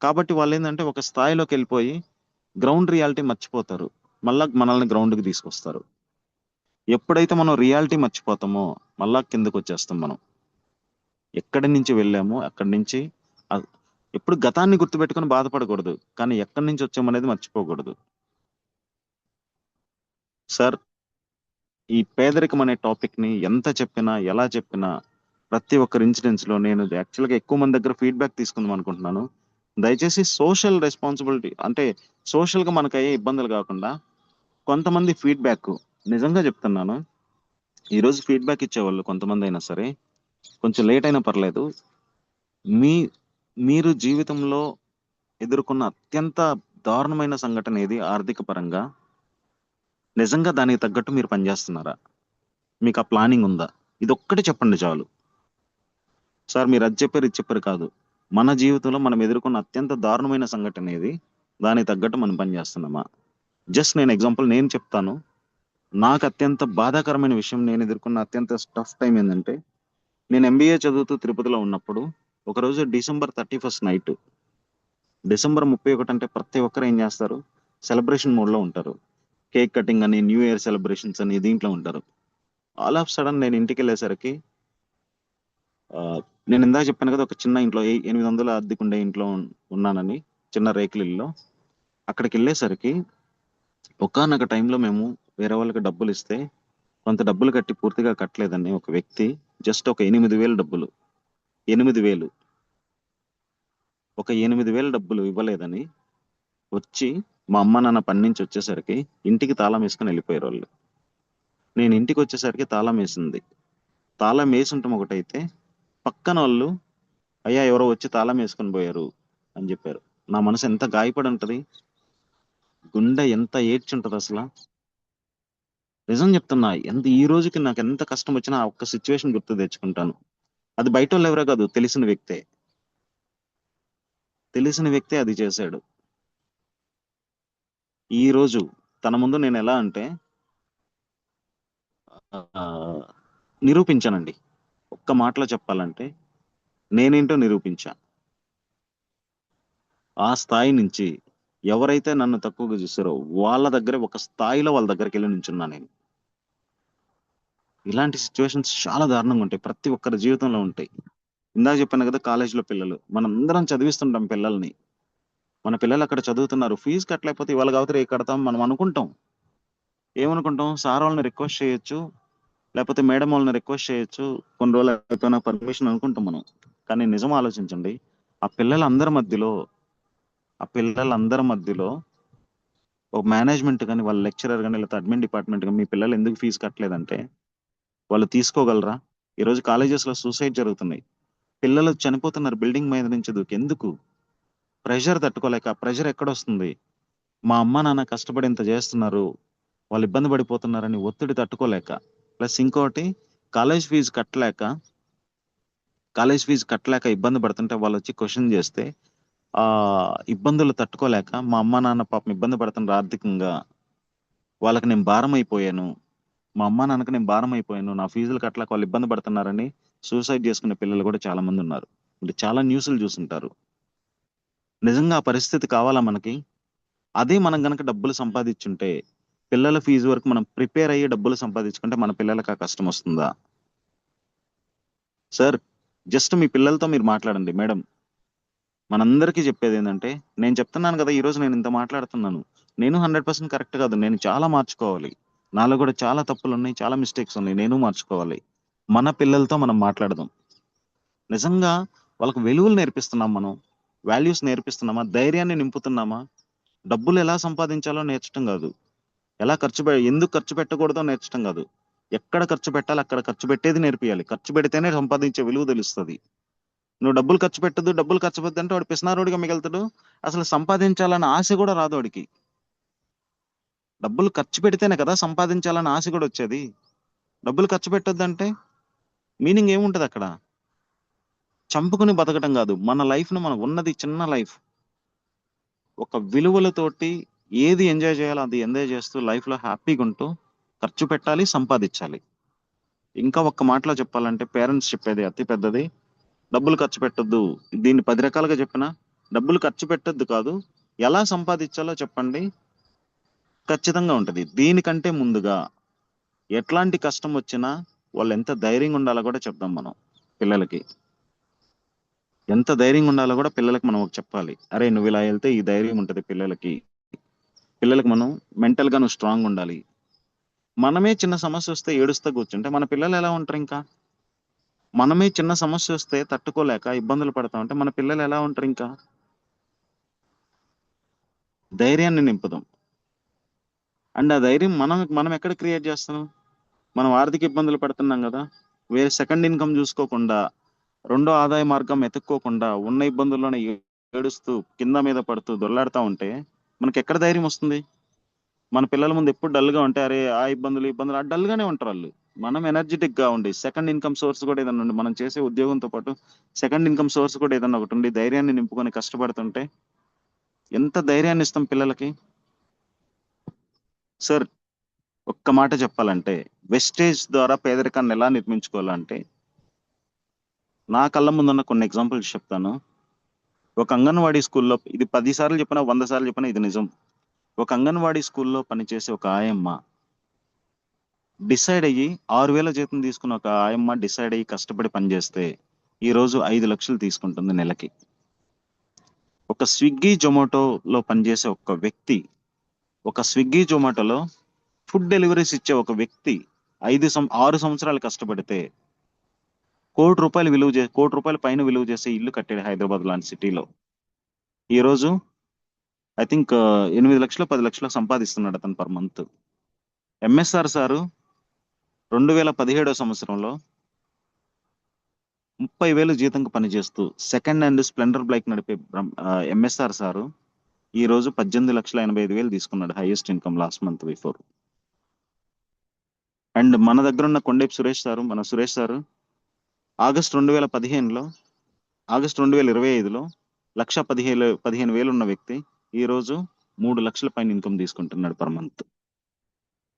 కాబట్టి వాళ్ళు ఏంటంటే ఒక స్థాయిలోకి వెళ్ళిపోయి గ్రౌండ్ రియాలిటీ మర్చిపోతారు, మళ్ళా మనల్ని గ్రౌండ్ కి తీసుకొస్తారు. ఎప్పుడైతే మనం రియాలిటీ మర్చిపోతామో మళ్ళా కిందకు వచ్చేస్తాం. మనం ఎక్కడి నుంచి వెళ్ళామో అక్కడి నుంచి ఎప్పుడు గతాన్ని గుర్తుపెట్టుకొని బాధపడకూడదు, కానీ ఎక్కడి నుంచి వచ్చామనేది మర్చిపోకూడదు. సార్, ఈ పేదరికం అనే టాపిక్ ని ఎంత చెప్పినా, ఎలా చెప్పినా, ప్రతి ఒక్కరి ఇన్సిడెంట్స్ లో నేను యాక్చువల్గా ఎక్కువ మంది దగ్గర ఫీడ్బ్యాక్ తీసుకుందాం అనుకుంటున్నాను. దయచేసి సోషల్ రెస్పాన్సిబిలిటీ అంటే సోషల్ గా మనకు అయ్యే ఇబ్బందులు కాకుండా కొంతమంది ఫీడ్బ్యాక్, నిజంగా చెప్తున్నాను. ఈరోజు ఫీడ్బ్యాక్ ఇచ్చేవాళ్ళు కొంతమంది అయినా సరే, కొంచెం లేట్ అయినా పర్లేదు. మీ మీరు జీవితంలో ఎదుర్కొన్న అత్యంత దారుణమైన సంఘటన ఏది ఆర్థిక పరంగా? నిజంగా దానికి తగ్గట్టు మీరు పనిచేస్తున్నారా? మీకు ఆ ప్లానింగ్ ఉందా? ఇదొక్కటి చెప్పండి చాలు. సార్ మీరు అది చెప్పారు, ఇది చెప్పారు కాదు. మన జీవితంలో మనం ఎదుర్కొన్న అత్యంత దారుణమైన సంఘటన ఏది? దానికి తగ్గట్టు మనం పనిచేస్తున్నామా? జస్ట్ నేను ఎగ్జాంపుల్ నేను చెప్తాను. నాకు అత్యంత బాధాకరమైన విషయం, నేను ఎదుర్కొన్న అత్యంత టఫ్ టైం ఏంటంటే, నేను ఎంబీఏ చదువుతూ తిరుపతిలో ఉన్నప్పుడు ఒకరోజు డిసెంబర్ 31 నైట్, డిసెంబర్ 31 అంటే ప్రతి ఒక్కరు ఏం చేస్తారు? సెలబ్రేషన్ మోడ్ లో ఉంటారు. కేక్ కటింగ్ అని, న్యూ ఇయర్ సెలబ్రేషన్స్ అని దీంట్లో ఉంటారు. ఆల్ ఆఫ్ సడన్ నేను ఇంటికి వెళ్ళేసరికి, ఆ, నేను ఇందాక చెప్పాను కదా, ఒక చిన్న ఇంట్లో 800 అద్దెకుండే ఇంట్లో ఉన్నానని, చిన్న రేకుల ఇల్లు. అక్కడికి వెళ్ళేసరికి ఒకానొక టైంలో మేము వేరే వాళ్ళకి డబ్బులు ఇస్తే, కొంత డబ్బులు కట్టి పూర్తిగా కట్టలేదని ఒక వ్యక్తి జస్ట్ ఒక 8,000 డబ్బులు, 8,000, ఒక 8,000 డబ్బులు ఇవ్వలేదని వచ్చి మా అమ్మ నాన్న పని నుంచి వచ్చేసరికి ఇంటికి తాళం వేసుకుని వెళ్ళిపోయారు వాళ్ళు. నేను ఇంటికి వచ్చేసరికి తాళం వేసింది. తాళం వేసుంటాం ఒకటైతే, పక్కన వాళ్ళు అయ్యా ఎవరో వచ్చి తాళం వేసుకొని పోయారు అని చెప్పారు. నా మనసు ఎంత గాయపడి ఉంటది, గుండె ఎంత ఏడ్చుంటది అసలు. నిజం చెప్తున్నా, ఎంత ఈ రోజుకి నాకు ఎంత కష్టం వచ్చినా ఆ ఒక్క సిచ్యువేషన్ గుర్తు తెచ్చుకుంటాను. అది బయట వాళ్ళు ఎవరో కాదు, తెలిసిన వ్యక్తే. తెలిసిన వ్యక్తే అది చేశాడు. ఈ రోజు తన ముందు నేను ఎలా అంటే, ఆ, నిరూపించానండి. ఒక్క మాటలో చెప్పాలంటే నేనేంటో నిరూపించా. ఆ స్థాయి నుంచి ఎవరైతే నన్ను తక్కువగా చూస్తారో వాళ్ళ దగ్గర ఒక స్థాయిలో వాళ్ళ దగ్గరికి వెళ్ళి నించున్నా నేను. ఇలాంటి సిచ్యువేషన్స్ చాలా దారుణంగా ఉంటాయి, ప్రతి ఒక్కరి జీవితంలో ఉంటాయి. ఇందాక చెప్పాను కదా, కాలేజీలో పిల్లలు, మనందరం చదివిస్తుంటాం పిల్లల్ని. మన పిల్లలు అక్కడ చదువుతున్నారు, ఫీజు కట్టలేకపోతే ఇవాళ కావచ్చు రేపు కడతాం మనం అనుకుంటాం. ఏమనుకుంటాం? సార్ వాళ్ళని రిక్వెస్ట్ చేయొచ్చు, లేకపోతే మేడం వాళ్ళని రిక్వెస్ట్ చేయొచ్చు, కొన్ని రోజులు అయిపోయినా పర్మిషన్ అనుకుంటాం మనం. కానీ నిజం ఆలోచించండి, ఆ పిల్లలందరి మధ్యలో ఆ పిల్లలందరి మధ్యలో ఒక మేనేజ్మెంట్ కానీ, వాళ్ళ లెక్చరర్ కానీ, లేకపోతే అడ్మిన్ డిపార్ట్మెంట్ కానీ మీ పిల్లలు ఎందుకు ఫీజు కట్టలేదంటే వాళ్ళు తీసుకోగలరా? ఈరోజు కాలేజెస్ లో సూసైడ్ జరుగుతున్నాయి, పిల్లలు చనిపోతున్నారు బిల్డింగ్ మీద నుంచి దూకి. ఎందుకు? ప్రెషర్ తట్టుకోలేక. ప్రెషర్ ఎక్కడొస్తుంది? మా అమ్మ నాన్న కష్టపడి ఇంత చేస్తున్నారు, వాళ్ళు ఇబ్బంది పడిపోతున్నారని ఒత్తిడి తట్టుకోలేక. ప్లస్ ఇంకోటి, కాలేజ్ ఫీజు కట్టలేక కాలేజ్ ఫీజు కట్టలేక ఇబ్బంది పడుతుంటే వాళ్ళు వచ్చి క్వశ్చన్ చేస్తే ఆ ఇబ్బందులు తట్టుకోలేక, మా అమ్మ నాన్న పాపం ఇబ్బంది పడుతున్నారు ఆర్థికంగా, వాళ్ళకి నేను భారం అయిపోయాను, మా అమ్మ నాన్నకి నేను భారం అయిపోయాను, నా ఫీజులు కట్టలేక వాళ్ళు ఇబ్బంది పడుతున్నారని సూసైడ్ చేసుకునే పిల్లలు కూడా చాలా మంది ఉన్నారు. అంటే చాలా న్యూస్లు చూసుంటారు. నిజంగా ఆ పరిస్థితి కావాలా మనకి? అదే మనం గనక డబ్బులు సంపాదించుంటే, పిల్లల ఫీజు వరకు మనం ప్రిపేర్ అయ్యి డబ్బులు సంపాదించుకుంటే మన పిల్లలకి ఆ కష్టం వస్తుందా? సార్, జస్ట్ మీ పిల్లలతో మీరు మాట్లాడండి. మేడం, మనందరికీ చెప్పేది ఏంటంటే, నేను చెప్తున్నాను కదా, ఈ రోజు నేను ఇంత మాట్లాడుతున్నాను, నేను 100% కరెక్ట్ కాదు, నేను చాలా మార్చుకోవాలి, నాలో కూడా చాలా తప్పులు ఉన్నాయి, చాలా మిస్టేక్స్ ఉన్నాయి, నేను మార్చుకోవాలి. మన పిల్లలతో మనం మాట్లాడదాం. నిజంగా వాళ్ళకి విలువలు నేర్పిస్తున్నాం మనం, వాల్యూస్ నేర్పిస్తున్నామా? ధైర్యాన్ని నింపుతున్నామా? డబ్బులు ఎలా సంపాదించాలో నేర్చడం కాదు, ఎందుకు ఖర్చు పెట్టకూడదో నేర్చడం కాదు, ఎక్కడ ఖర్చు పెట్టాలి అక్కడ ఖర్చు పెట్టేది నేర్పియాలి. ఖర్చు పెడితేనే సంపాదించే విలువ తెలుస్తుంది. నువ్వు డబ్బులు ఖర్చు పెట్టదు, డబ్బులు ఖర్చు పెట్టద్దు అంటే వాడు పిసినారోడిగా మిగులుతాడు. అసలు సంపాదించాలన్న ఆశ కూడా రాదు వాడికి. డబ్బులు ఖర్చు పెడితేనే కదా సంపాదించాలన్న ఆశ కూడా వచ్చేది. డబ్బులు ఖర్చు పెట్టొద్దు అంటే మీనింగ్ ఏముంటది అక్కడ? చంపుకుని బతకటం కాదు, మన లైఫ్ ను, మనకు ఉన్నది చిన్న లైఫ్, ఒక విలువలతోటి ఏది ఎంజాయ్ చేయాలో అది ఎంజాయ్ చేస్తూ లైఫ్ లో హ్యాపీగా ఉంటూ ఖర్చు పెట్టాలి, సంపాదించాలి. ఇంకా ఒక్క మాటలో చెప్పాలంటే పేరెంట్స్ చెప్పేది అతి పెద్దది, డబ్బులు ఖర్చు పెట్టొద్దు. దీన్ని 10 రకాలుగా చెప్పినా, డబ్బులు ఖర్చు పెట్టొద్దు కాదు, ఎలా సంపాదించాలో చెప్పండి, ఖచ్చితంగా ఉంటది. దీనికంటే ముందుగా ఎట్లాంటి కష్టం వచ్చినా వాళ్ళు ఎంత ధైర్యంగా ఉండాలో కూడా చెప్దాం మనం పిల్లలకి. ఎంత ధైర్యంగా ఉండాలో కూడా పిల్లలకి మనం చెప్పాలి. అరే నువ్వు ఇలా వెళ్తే ఈ ధైర్యం ఉంటది పిల్లలకి. పిల్లలకి మనం మెంటల్ గా నువ్వు స్ట్రాంగ్ ఉండాలి. మనమే చిన్న సమస్య వస్తే ఏడుస్తా కూర్చుంటే మన పిల్లలు ఎలా ఉంటారు ఇంకా? మనమే చిన్న సమస్య వస్తే తట్టుకోలేక ఇబ్బందులు పడతా ఉంటే మన పిల్లలు ఎలా ఉంటారు ఇంకా? ధైర్యాన్ని నింపుదాం. అండ్ ఆ ధైర్యం మనం మనం ఎక్కడ క్రియేట్ చేస్తున్నాం? మనం ఆర్థిక ఇబ్బందులు పడుతున్నాం కదా, వేరే సెకండ్ ఇన్కమ్ చూసుకోకుండా, రెండో ఆదాయ మార్గం ఎతుక్కోకుండా ఉన్న ఇబ్బందుల్లోనే ఏడుస్తూ కింద మీద పడుతూ దొల్లాడుతూ ఉంటే మనకి ఎక్కడ ధైర్యం వస్తుంది? మన పిల్లల ముందు ఎప్పుడు డల్ గా ఉంటే అరే ఆ ఇబ్బందులు ఇబ్బందులు ఆ డల్ గానే ఉంటారు వాళ్ళు. మనం ఎనర్జెటిక్ గా ఉండి సెకండ్ ఇన్కమ్ సోర్స్ కూడా ఏదైనా ఉండి, మనం చేసే ఉద్యోగంతో పాటు సెకండ్ ఇన్కమ్ సోర్స్ కూడా ఏదైనా ఒకటి ఉండి ధైర్యాన్ని నింపుకొని కష్టపడుతుంటే ఎంత ధైర్యాన్ని ఇస్తాం పిల్లలకి? సార్, ఒక్క మాట చెప్పాలంటే, వెస్టేజ్ ద్వారా పేదరికాన్ని ఎలా నిర్మించుకోవాలంటే, నా కళ్ళ ముందున్న కొన్ని ఎగ్జాంపుల్స్ చెప్తాను. ఒక అంగన్వాడీ స్కూల్లో, ఇది 10 సార్లు చెప్పినా 100 సార్లు చెప్పినా ఇది నిజం. ఒక అంగన్వాడీ స్కూల్లో పనిచేసే ఒక ఆయమ్మ డిసైడ్ అయ్యి 6,000 జీతం తీసుకున్న ఒక ఆయమ్మ డిసైడ్ అయ్యి కష్టపడి పనిచేస్తే ఈ రోజు 5 లక్షలు తీసుకుంటుంది నెలకి. ఒక స్విగ్గీ జొమాటోలో పనిచేసే ఒక వ్యక్తి, ఒక స్విగ్గీ జొమాటోలో ఫుడ్ డెలివరీస్ ఇచ్చే ఒక వ్యక్తి 6 సంవత్సరాలు కష్టపడితే కోటి రూపాయల పైన విలువ చేసే ఇల్లు కట్టాడు హైదరాబాద్ లాంటి సిటీలో. ఈ రోజు ఐ థింక్ 8 లక్షలు 10 లక్షలు సంపాదిస్తున్నాడు అతను పర్ మంత్. ఎంఎస్ఆర్ సారు 2017 సంవత్సరంలో 30,000 జీతంకి పనిచేస్తూ సెకండ్ హ్యాండ్ స్ప్లెండర్ బైక్ నడిపే ఎంఎస్ఆర్ సారు ఈ రోజు 18,85,000 తీసుకున్నాడు, highest income last month before. And మన దగ్గర ఉన్న కొండేపు సురేష్ సారు ఆగస్ట్ 2015లో, ఆగస్ట్ 2025లో 1,15,000 ఉన్న వ్యక్తి ఈ రోజు 3 లక్షల పైన ఇన్కమ్ తీసుకుంటున్నాడు పర్ మంత్.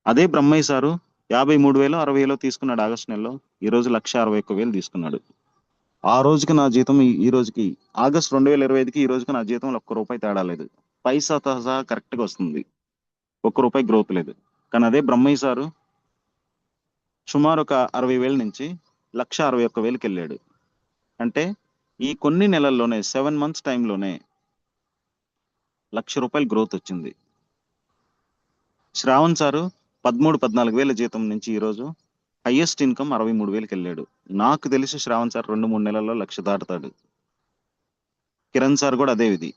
అదే బ్రహ్మయ్య సారు 53,000 60,000 తీసుకున్నాడు ఆగస్ట్ నెలలో, ఈ రోజు 1,61,000 తీసుకున్నాడు. ఆ రోజుకి నా జీతం ఈ రోజుకి, ఆగస్ట్ 2025కి ఈ రోజుకి నా జీతంలో ₹1 తేడా లేదు. పైసాతో సహా కరెక్ట్ గా వస్తుంది, ₹1 గ్రోత్ లేదు. కానీ అదే బ్రహ్మయ్య సారు సుమారు ఒక 60,000 నుంచి 1,61,000కి వెళ్ళాడు. అంటే ఈ కొన్ని నెలల్లోనే 7 మంత్స్ టైంలోనే ₹1,00,000 గ్రోత్ వచ్చింది. శ్రావణ్ సారు 13,000-14,000 జీతం నుంచి ఈ రోజు హైయెస్ట్ ఇన్కమ్ 63,000కి వెళ్ళాడు. నాకు తెలిసి శ్రావణ్ సార్ 2-3 నెలల్లో 1,00,000 దాటుతాడు. కిరణ్ సార్ కూడా అదే విధి.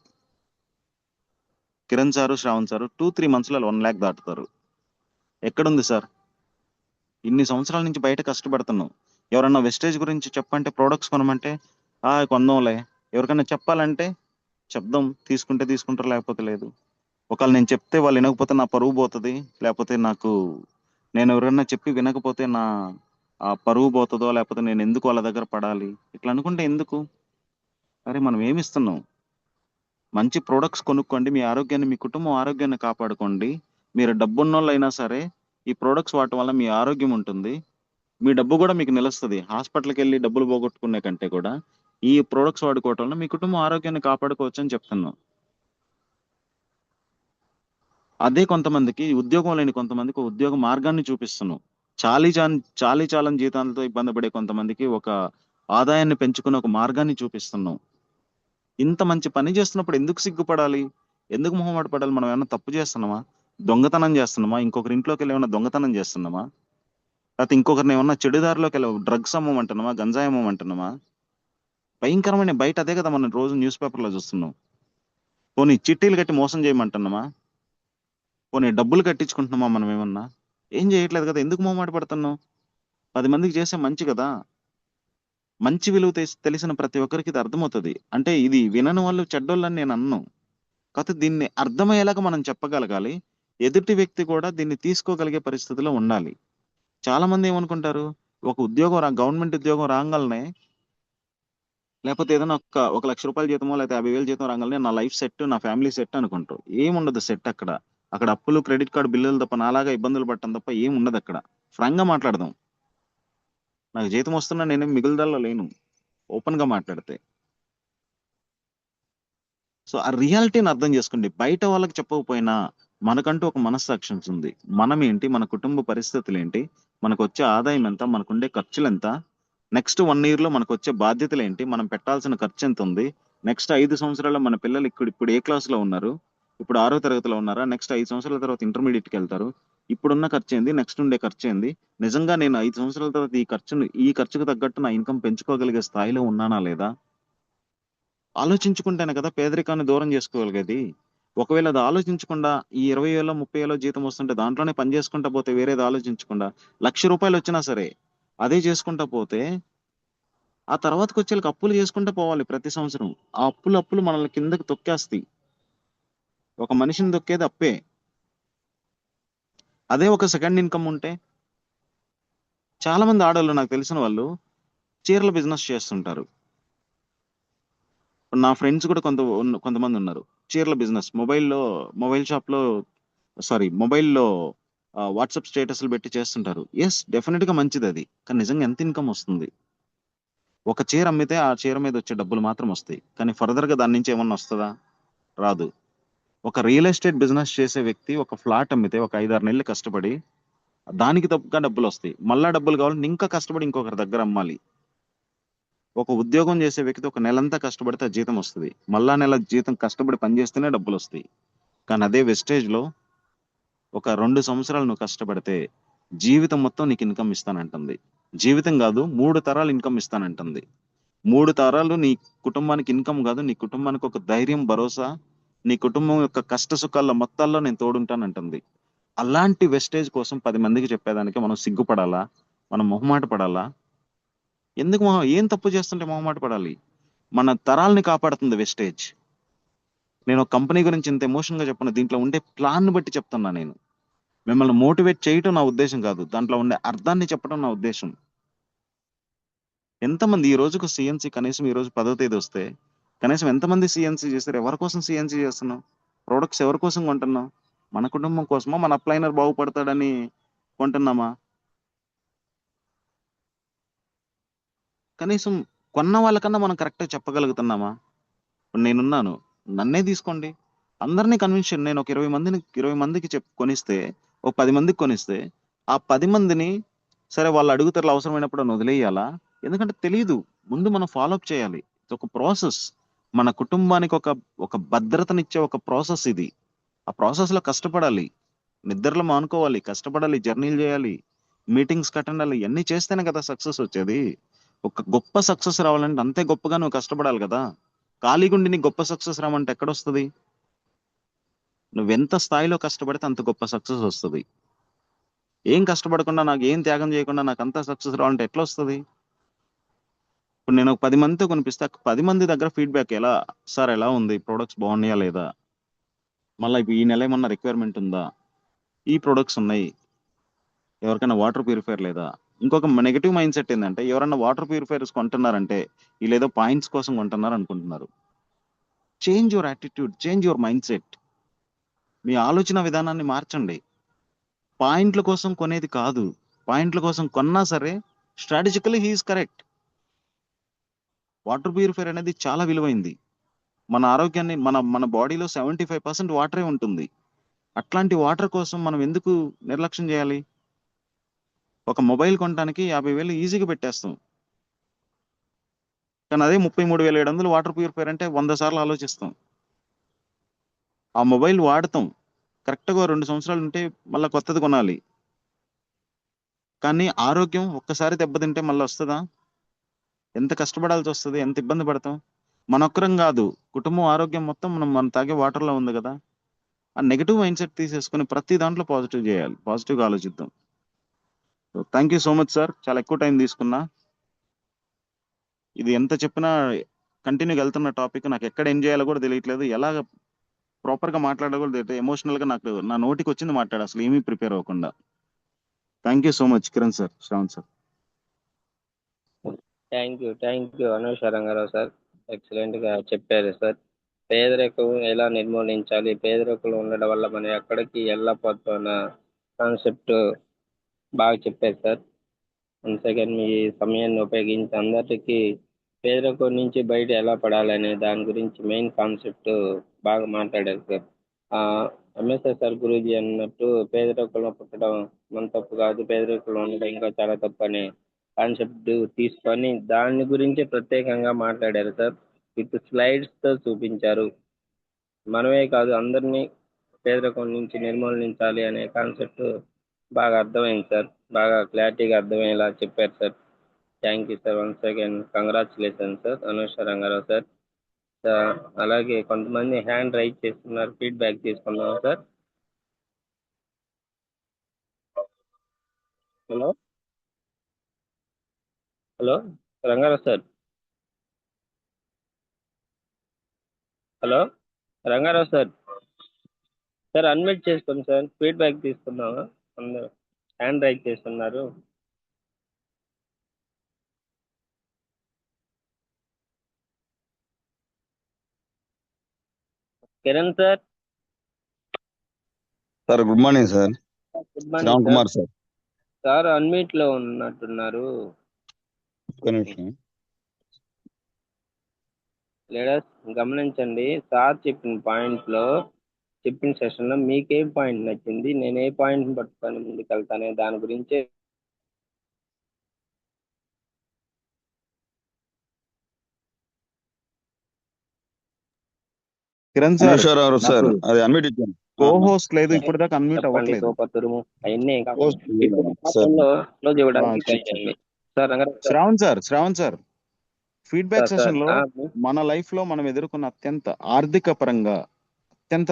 Kiran sir Shravan sir 2-3 months లో 1 lakh దాటుతారు. ఎక్కడుంది సార్? ఇన్ని సంవత్సరాల నుంచి బయట కష్టపడుతున్నాం. ఎవరన్నా వెస్టేజ్ గురించి చెప్పంటే, ప్రొడక్ట్స్ కొనమంటే కొందాంలే, ఎవరికైనా చెప్పాలంటే చెప్దాం, తీసుకుంటే తీసుకుంటారు లేకపోతే లేదు. ఒకవేళ నేను చెప్తే వాళ్ళు వినకపోతే నా పరువు పోతుంది, లేకపోతే నేను ఎవరైనా చెప్పి వినకపోతే నా ఆ పరువు పోతుందో, లేకపోతే నేను ఎందుకు వాళ్ళ దగ్గర పడాలి, ఇట్లా అనుకుంటే ఎందుకు? అరే మనం ఏమి ఇస్తున్నాం? మంచి ప్రొడక్ట్స్ కొనుక్కోండి, మీ ఆరోగ్యాన్ని, మీ కుటుంబం ఆరోగ్యాన్ని కాపాడుకోండి. మీరు డబ్బున్నోళ్ళు అయినా సరే ఈ ప్రొడక్ట్స్ వాడటం వల్ల మీ ఆరోగ్యం ఉంటుంది, మీ డబ్బు కూడా మీకు నిలుస్తుంది. హాస్పిటల్కి వెళ్ళి డబ్బులు పోగొట్టుకునే కంటే కూడా ఈ ప్రొడక్ట్స్ వాడుకోవటం వల్ల మీ కుటుంబం ఆరోగ్యాన్ని కాపాడుకోవచ్చు అని చెప్తున్నాం. అదే కొంతమందికి, ఉద్యోగం లేని కొంతమందికి ఉద్యోగ మార్గాన్ని చూపిస్తున్నాం. చాలీ చాలని జీతాలతో ఇబ్బంది పడే కొంతమందికి ఒక ఆదాయాన్ని పెంచుకునే ఒక మార్గాన్ని చూపిస్తున్నాం. ఇంత మంచి పని చేస్తున్నప్పుడు ఎందుకు సిగ్గుపడాలి? ఎందుకు మొహమాట పడాలి? మనం ఏమైనా తప్పు చేస్తున్నామా? దొంగతనం చేస్తున్నామా? ఇంకొకరి ఇంట్లోకి వెళ్ళి ఏమైనా దొంగతనం చేస్తున్నామా? లేకపోతే ఇంకొకరిని ఏమన్నా చెడుదారిలోకి వెళ్ళి డ్రగ్స్ అమ్మమంటున్నామా? గంజాయి అమ్మమంటున్నామా? భయంకరమైన బయట అదే కదా మనం రోజు న్యూస్ పేపర్లో చూస్తున్నాం. పోనీ చిట్టీలు కట్టి మోసం చేయమంటున్నామా? పోనీ డబ్బులు కట్టించుకుంటున్నామా? మనం ఏమన్నా ఏం చేయట్లేదు కదా, ఎందుకు మొహమాట పడుతున్నాం? 10 మందికి చేసే మంచి కదా. మంచి విలువ తెలిసిన ప్రతి ఒక్కరికి ఇది అర్థమవుతుంది. అంటే ఇది వినని వాళ్ళు చెడ్డోళ్ళని నేను అన్ను, కాకపోతే దీన్ని అర్థమయ్యేలాగా మనం చెప్పగలగాలి. ఎదుటి వ్యక్తి కూడా దీన్ని తీసుకోగలిగే పరిస్థితిలో ఉండాలి. చాలా మంది ఏమనుకుంటారు, ఒక గవర్నమెంట్ ఉద్యోగం రాగానే, లేకపోతే ఏదైనా ఒక ₹1,00,000 జీతమో లేకపోతే 50,000 జీతం రాగానే నా లైఫ్ సెట్, నా ఫ్యామిలీ సెట్ అనుకుంటారు. ఏముండదు సెట్ అక్కడ. అక్కడ అప్పులు, క్రెడిట్ కార్డు బిల్లులు తప్ప, నాలాగా ఇబ్బందులు పడటం తప్ప ఏం ఉండదు అక్కడ. ఫ్రాంక్ గా మాట్లాడదాం. నాకు జీతం వస్తున్నా నేనేం మిగులుదలలో లేను, ఓపెన్ గా మాట్లాడితే. సో ఆ రియాలిటీని అర్థం చేసుకోండి. బయట వాళ్ళకి చెప్పకపోయినా మనకంటూ ఒక మనస్సాక్షి ఉంది. మనం ఏంటి, మన కుటుంబ పరిస్థితులు ఏంటి, మనకు వచ్చే ఆదాయం ఎంత, మనకుండే ఖర్చులు ఎంత, నెక్స్ట్ 1 year లో మనకు వచ్చే బాధ్యతలు ఏంటి, మనం పెట్టాల్సిన ఖర్చు ఎంత ఉంది, నెక్స్ట్ 5 సంవత్సరాల్లో మన పిల్లలు ఇప్పుడు ఏ క్లాస్ లో ఉన్నారు, ఇప్పుడు 6వ తరగతిలో ఉన్నారా, నెక్స్ట్ 5 సంవత్సరాల తర్వాత ఇంటర్మీడియట్కి వెళ్తారు, ఇప్పుడున్న ఖర్చు ఏంది, నెక్స్ట్ ఉండే ఖర్చు ఏంది, నిజంగా నేను 5 సంవత్సరాల తర్వాత ఈ ఖర్చుకు తగ్గట్టు నా ఇన్కమ్ పెంచుకోగలిగే స్థాయిలో ఉన్నానా లేదా ఆలోచించుకుంటేనే కదా పేదరికాన్ని దూరం చేసుకోగలిగేది. ఒకవేళ అది ఆలోచించకుండా ఈ 20,000 30,000 జీతం వస్తుంటే దాంట్లోనే పని చేసుకుంటా పోతే వేరేది ఆలోచించకుండా ₹1,00,000 వచ్చినా సరే అదే చేసుకుంటా పోతే ఆ తర్వాతకి వచ్చేళ్ళకి అప్పులు చేసుకుంటూ పోవాలి ప్రతి సంవత్సరం. ఆ అప్పులు మనల్ని కిందకి తొక్కేస్తాయి. ఒక మనిషిని తొక్కేది అప్పే. అదే ఒక సెకండ్ ఇన్కమ్ ఉంటే చాలా మంది ఆడవాళ్ళు నాకు తెలిసిన వాళ్ళు చీరల బిజినెస్ చేస్తుంటారు. నా ఫ్రెండ్స్ కూడా కొంతమంది ఉన్నారు. చీరల బిజినెస్ మొబైల్ షాప్ లో మొబైల్లో వాట్సాప్ స్టేటస్లు పెట్టి చేస్తుంటారు. ఎస్, డెఫినెట్ గా మంచిది అది. కానీ నిజంగా ఎంత ఇన్కమ్ వస్తుంది? ఒక చీర అమ్మితే ఆ చీర మీద వచ్చే డబ్బులు మాత్రం వస్తాయి, కానీ ఫర్దర్ గా దాని నుంచి ఏమన్నా వస్తుందా? రాదు. ఒక రియల్ ఎస్టేట్ బిజినెస్ చేసే వ్యక్తి ఒక ఫ్లాట్ అమ్మితే ఒక 5-6 నెలలు కష్టపడి దానికి తప్పుగా డబ్బులు వస్తాయి. మళ్ళా డబ్బులు కావాలంటే ఇంకా కష్టపడి ఇంకొకరి దగ్గర అమ్మాలి. ఒక ఉద్యోగం చేసే వ్యక్తి ఒక నెలంతా కష్టపడితే ఆ జీతం వస్తుంది. మళ్ళా నెల జీతం కష్టపడి పనిచేస్తేనే డబ్బులు వస్తాయి. కానీ అదే వెస్టేజ్ లో ఒక 2 సంవత్సరాలు నువ్వు కష్టపడితే జీవితం మొత్తం నీకు ఇన్కమ్ ఇస్తానంటుంది. జీవితం కాదు, 3 తరాలు ఇన్కమ్ ఇస్తానంటుంది. 3 తరాలు నీ కుటుంబానికి ఇన్కమ్ కాదు, నీ కుటుంబానికి ఒక ధైర్యం, భరోసా, నీ కుటుంబం యొక్క కష్ట సుఖాల మొత్తాల్లో నేను తోడుంటానంటుంది. అలాంటి వెస్టేజ్ కోసం 10 మందికి చెప్పేదానికి మనం సిగ్గుపడాలా? మనం మొహమాట పడాలా? ఎందుకు ఏం తప్పు చేస్తుంటే మొహమాట పడాలి? మన తరాల్ని కాపాడుతుంది వెస్టేజ్. నేను ఒక కంపెనీ గురించి ఇంత ఎమోషన్ గా చెప్పను, దీంట్లో ఉండే ప్లాన్ బట్టి చెప్తున్నా. నేను మిమ్మల్ని మోటివేట్ చేయటం నా ఉద్దేశం కాదు, దాంట్లో ఉండే అర్థాన్ని చెప్పడం నా ఉద్దేశం. ఎంతమంది ఈ రోజుకు సిఎన్సి కనీసం ఈ రోజు 10వ తేదీ వస్తే కనీసం ఎంతమంది సిఎన్సి చేస్తారు? ఎవరి కోసం సిఎన్సి చేస్తున్నాం? ప్రొడక్ట్స్ ఎవరి కోసం కొంటున్నాం? మన కుటుంబం కోసమా? మన అప్లైనర్ బాగుపడతాడని కొంటున్నామా? కనీసం కొన్న వాళ్ళకన్నా మనం కరెక్ట్గా చెప్పగలుగుతున్నామా? ఇప్పుడు నేనున్నాను, నన్నే తీసుకోండి. అందరినీ కన్విన్స్ చేయండి. నేను ఒక 20 మందికి కొనిస్తే, ఒక 10 మందికి కొనిస్తే, ఆ 10 మందిని సరే వాళ్ళు అడుగుతారు అవసరమైనప్పుడు అని వదిలేయాలా? ఎందుకంటే తెలియదు. ముందు మనం ఫాలోఅప్ చేయాలి. ఇది ఒక ప్రాసెస్. మన కుటుంబానికి ఒక ఒక భద్రతనిచ్చే ఒక ప్రాసెస్ ఇది. ఆ ప్రాసెస్ లో కష్టపడాలి, నిద్రలో మానుకోవాలి, కష్టపడాలి, జర్నీలు చేయాలి, మీటింగ్స్ అటెండ్ అవ్వాలి. ఇవన్నీ చేస్తేనే కదా సక్సెస్ వచ్చేది. ఒక గొప్ప సక్సెస్ రావాలంటే అంతే గొప్పగా నువ్వు కష్టపడాలి కదా. ఖాళీగుండి నీకు గొప్ప సక్సెస్ రావంటే ఎక్కడొస్తుంది? నువ్వెంత స్థాయిలో కష్టపడితే అంత గొప్ప సక్సెస్ వస్తుంది. ఏం కష్టపడకుండా, నాకు ఏం త్యాగం చేయకుండా నాకు అంత సక్సెస్ రావాలంటే ఎట్లా వస్తుంది? ఇప్పుడు నేను ఒక 10 మందితో కొనిపిస్తే 10 మంది దగ్గర ఫీడ్బ్యాక్ ఎలా? సార్ ఎలా ఉంది, ప్రొడక్ట్స్ బాగున్నాయా లేదా, మళ్ళీ ఈ నెల ఏమన్నా రిక్వైర్మెంట్ ఉందా, ఈ ప్రొడక్ట్స్ ఉన్నాయి, ఎవరికైనా వాటర్ ప్యూరిఫైర్ లేదా? ఇంకొక నెగిటివ్ మైండ్ సెట్ ఏంటంటే, ఎవరైనా వాటర్ ప్యూరిఫైర్స్ కొంటున్నారంటే వీళ్ళేదో పాయింట్స్ కోసం కొంటున్నారు అనుకుంటున్నారు. Change your attitude, change your mind set. మీ ఆలోచన విధానాన్ని మార్చండి. పాయింట్ల కోసం కొనేది కాదు. పాయింట్ల కోసం కొన్నా సరే strategically he's correct. Water purifier అనేది చాలా విలువైంది. మన ఆరోగ్యాన్ని, మన మన బాడీలో 75% వాటరే ఉంటుంది. అట్లాంటి వాటర్ కోసం మనం ఎందుకు నిర్లక్ష్యం చేయాలి? ఒక మొబైల్ కొనడానికి 50,000 ఈజీగా పెట్టేస్తాం. కానీ అదే 33,700 వాటర్ ప్యూరిఫైర్ అంటే 100 సార్లు ఆలోచిస్తాం. ఆ మొబైల్ వాడతాం, కరెక్ట్గా 2 సంవత్సరాలు ఉంటే మళ్ళీ కొత్తది కొనాలి. కానీ ఆరోగ్యం ఒక్కసారి దెబ్బతింటే మళ్ళీ వస్తుందా? ఎంత కష్టపడాల్సి వస్తుంది, ఎంత ఇబ్బంది పడతాం. మనొక్కరం కాదు, కుటుంబం ఆరోగ్యం మొత్తం మనం తాగే వాటర్లో ఉంది కదా. ఆ నెగిటివ్ మైండ్ సెట్ తీసేసుకుని ప్రతి దాంట్లో పాజిటివ్ చేయాలి, పాజిటివ్గా ఆలోచిద్దాం. Thank you so much sir, చాలా ఎక్కువ టైం తీసుకున్నా. ఇది ఎంత చెప్పినా కంటిన్యూగా వెళ్తున్న టాపిక్, నాకు ఎక్కడ ఏం చేయాలో కూడా తెలియట్లేదు, ఎలా ప్రాపర్గా మాట్లాడాలో కూడా తెలియదు. ఎమోషనల్గా నాకు నా నోటికి వచ్చింది మాట్లాడ, అసలు ఏమీ ప్రిపేర్ అవ్వకుండా. Thank you so much Kiran sir, Shravan sir. Thank you Anusha Rangarao sir. Excellent గా చెప్పారు సార్. పేదరికం ఎలా నిర్మూలించాలి, పేదరికంలో ఉండడం వల్ల మనం ఎక్కడికి వెళ్ళకపోతాం అన్న కాన్సెప్ట్ బాగా చెప్పారు సార్. వన్స్ అగైన్ మీ సమయాన్ని ఉపయోగించి అందరికీ పేదరికం నుంచి బయట ఎలా పడాలనే దాని గురించి మెయిన్ కాన్సెప్ట్ బాగా మాట్లాడారు సార్. ఆ, ఎంఎస్ఆర్ సార్ గురూజీ అన్నట్టు పేదరికంలో పుట్టడం మన తప్పు కాదు, పేదరికంలో ఉండడం ఇంకా చాలా తప్పు అనే కాన్సెప్ట్ తీసుకొని దాని గురించి ప్రత్యేకంగా మాట్లాడారు సార్. విత్ స్లైడ్స్తో చూపించారు. మనమే కాదు, అందరినీ పేదరికం నుంచి నిర్మూలించాలి అనే కాన్సెప్ట్ బాగా అర్థమైంది సార్. బాగా క్లారిటీగా అర్థమయ్యేలా చెప్పారు sir. Thank you sir. Once again congratulation sir Anusha Rangarao sir. అలాగే కొంతమంది హ్యాండ్ రైజ్ చేస్తున్నారు, ఫీడ్బ్యాక్ తీసుకున్నాం sir. Hello hello Rangarao sir. Hello Rangarao sir. Sir unmute చేసుకోండి సార్, ఫీడ్బ్యాక్ తీసుకుందామా? అందరూ హ్యాండ్ రైజ్ చేస్తున్నారు. Kiran sir. Sir good morning sir. Good morning Shravan sir. Kumar sir. Sir unmute లో ఉన్నట్టున్నారు. ఒక్క నిమిషం. లీడర్స్ గమనించండి, సార్ చెప్పిన సెషన్ లో మీకు ఏ పాయింట్ నచ్చింది, నేను ఏ పాయింట్ పట్టుకొని ముందుకెళ్తానే దాని గురించే. కిరణ్ సార్, అనుషారావు సార్ నాకు అది అన్మిట్ ఇచ్చాను. కో హోస్ట్ లేదు, ఇప్పుడు దాకా అన్మ్యూట్ చెప్పండి, అవ్వట్లేదు. సూపర్ తురుము అవన్నీ Host ఇప్పుడు సార్. క్లోజ్ ఇవ్వడానికి ట్రై చేయండి sir. Rangarao sir. Shravan sir, feedback sir, session లో మన లైఫ్ లో మనం ఎదుర్కొన్న అత్యంత ఆర్థిక పరంగా అత్యంత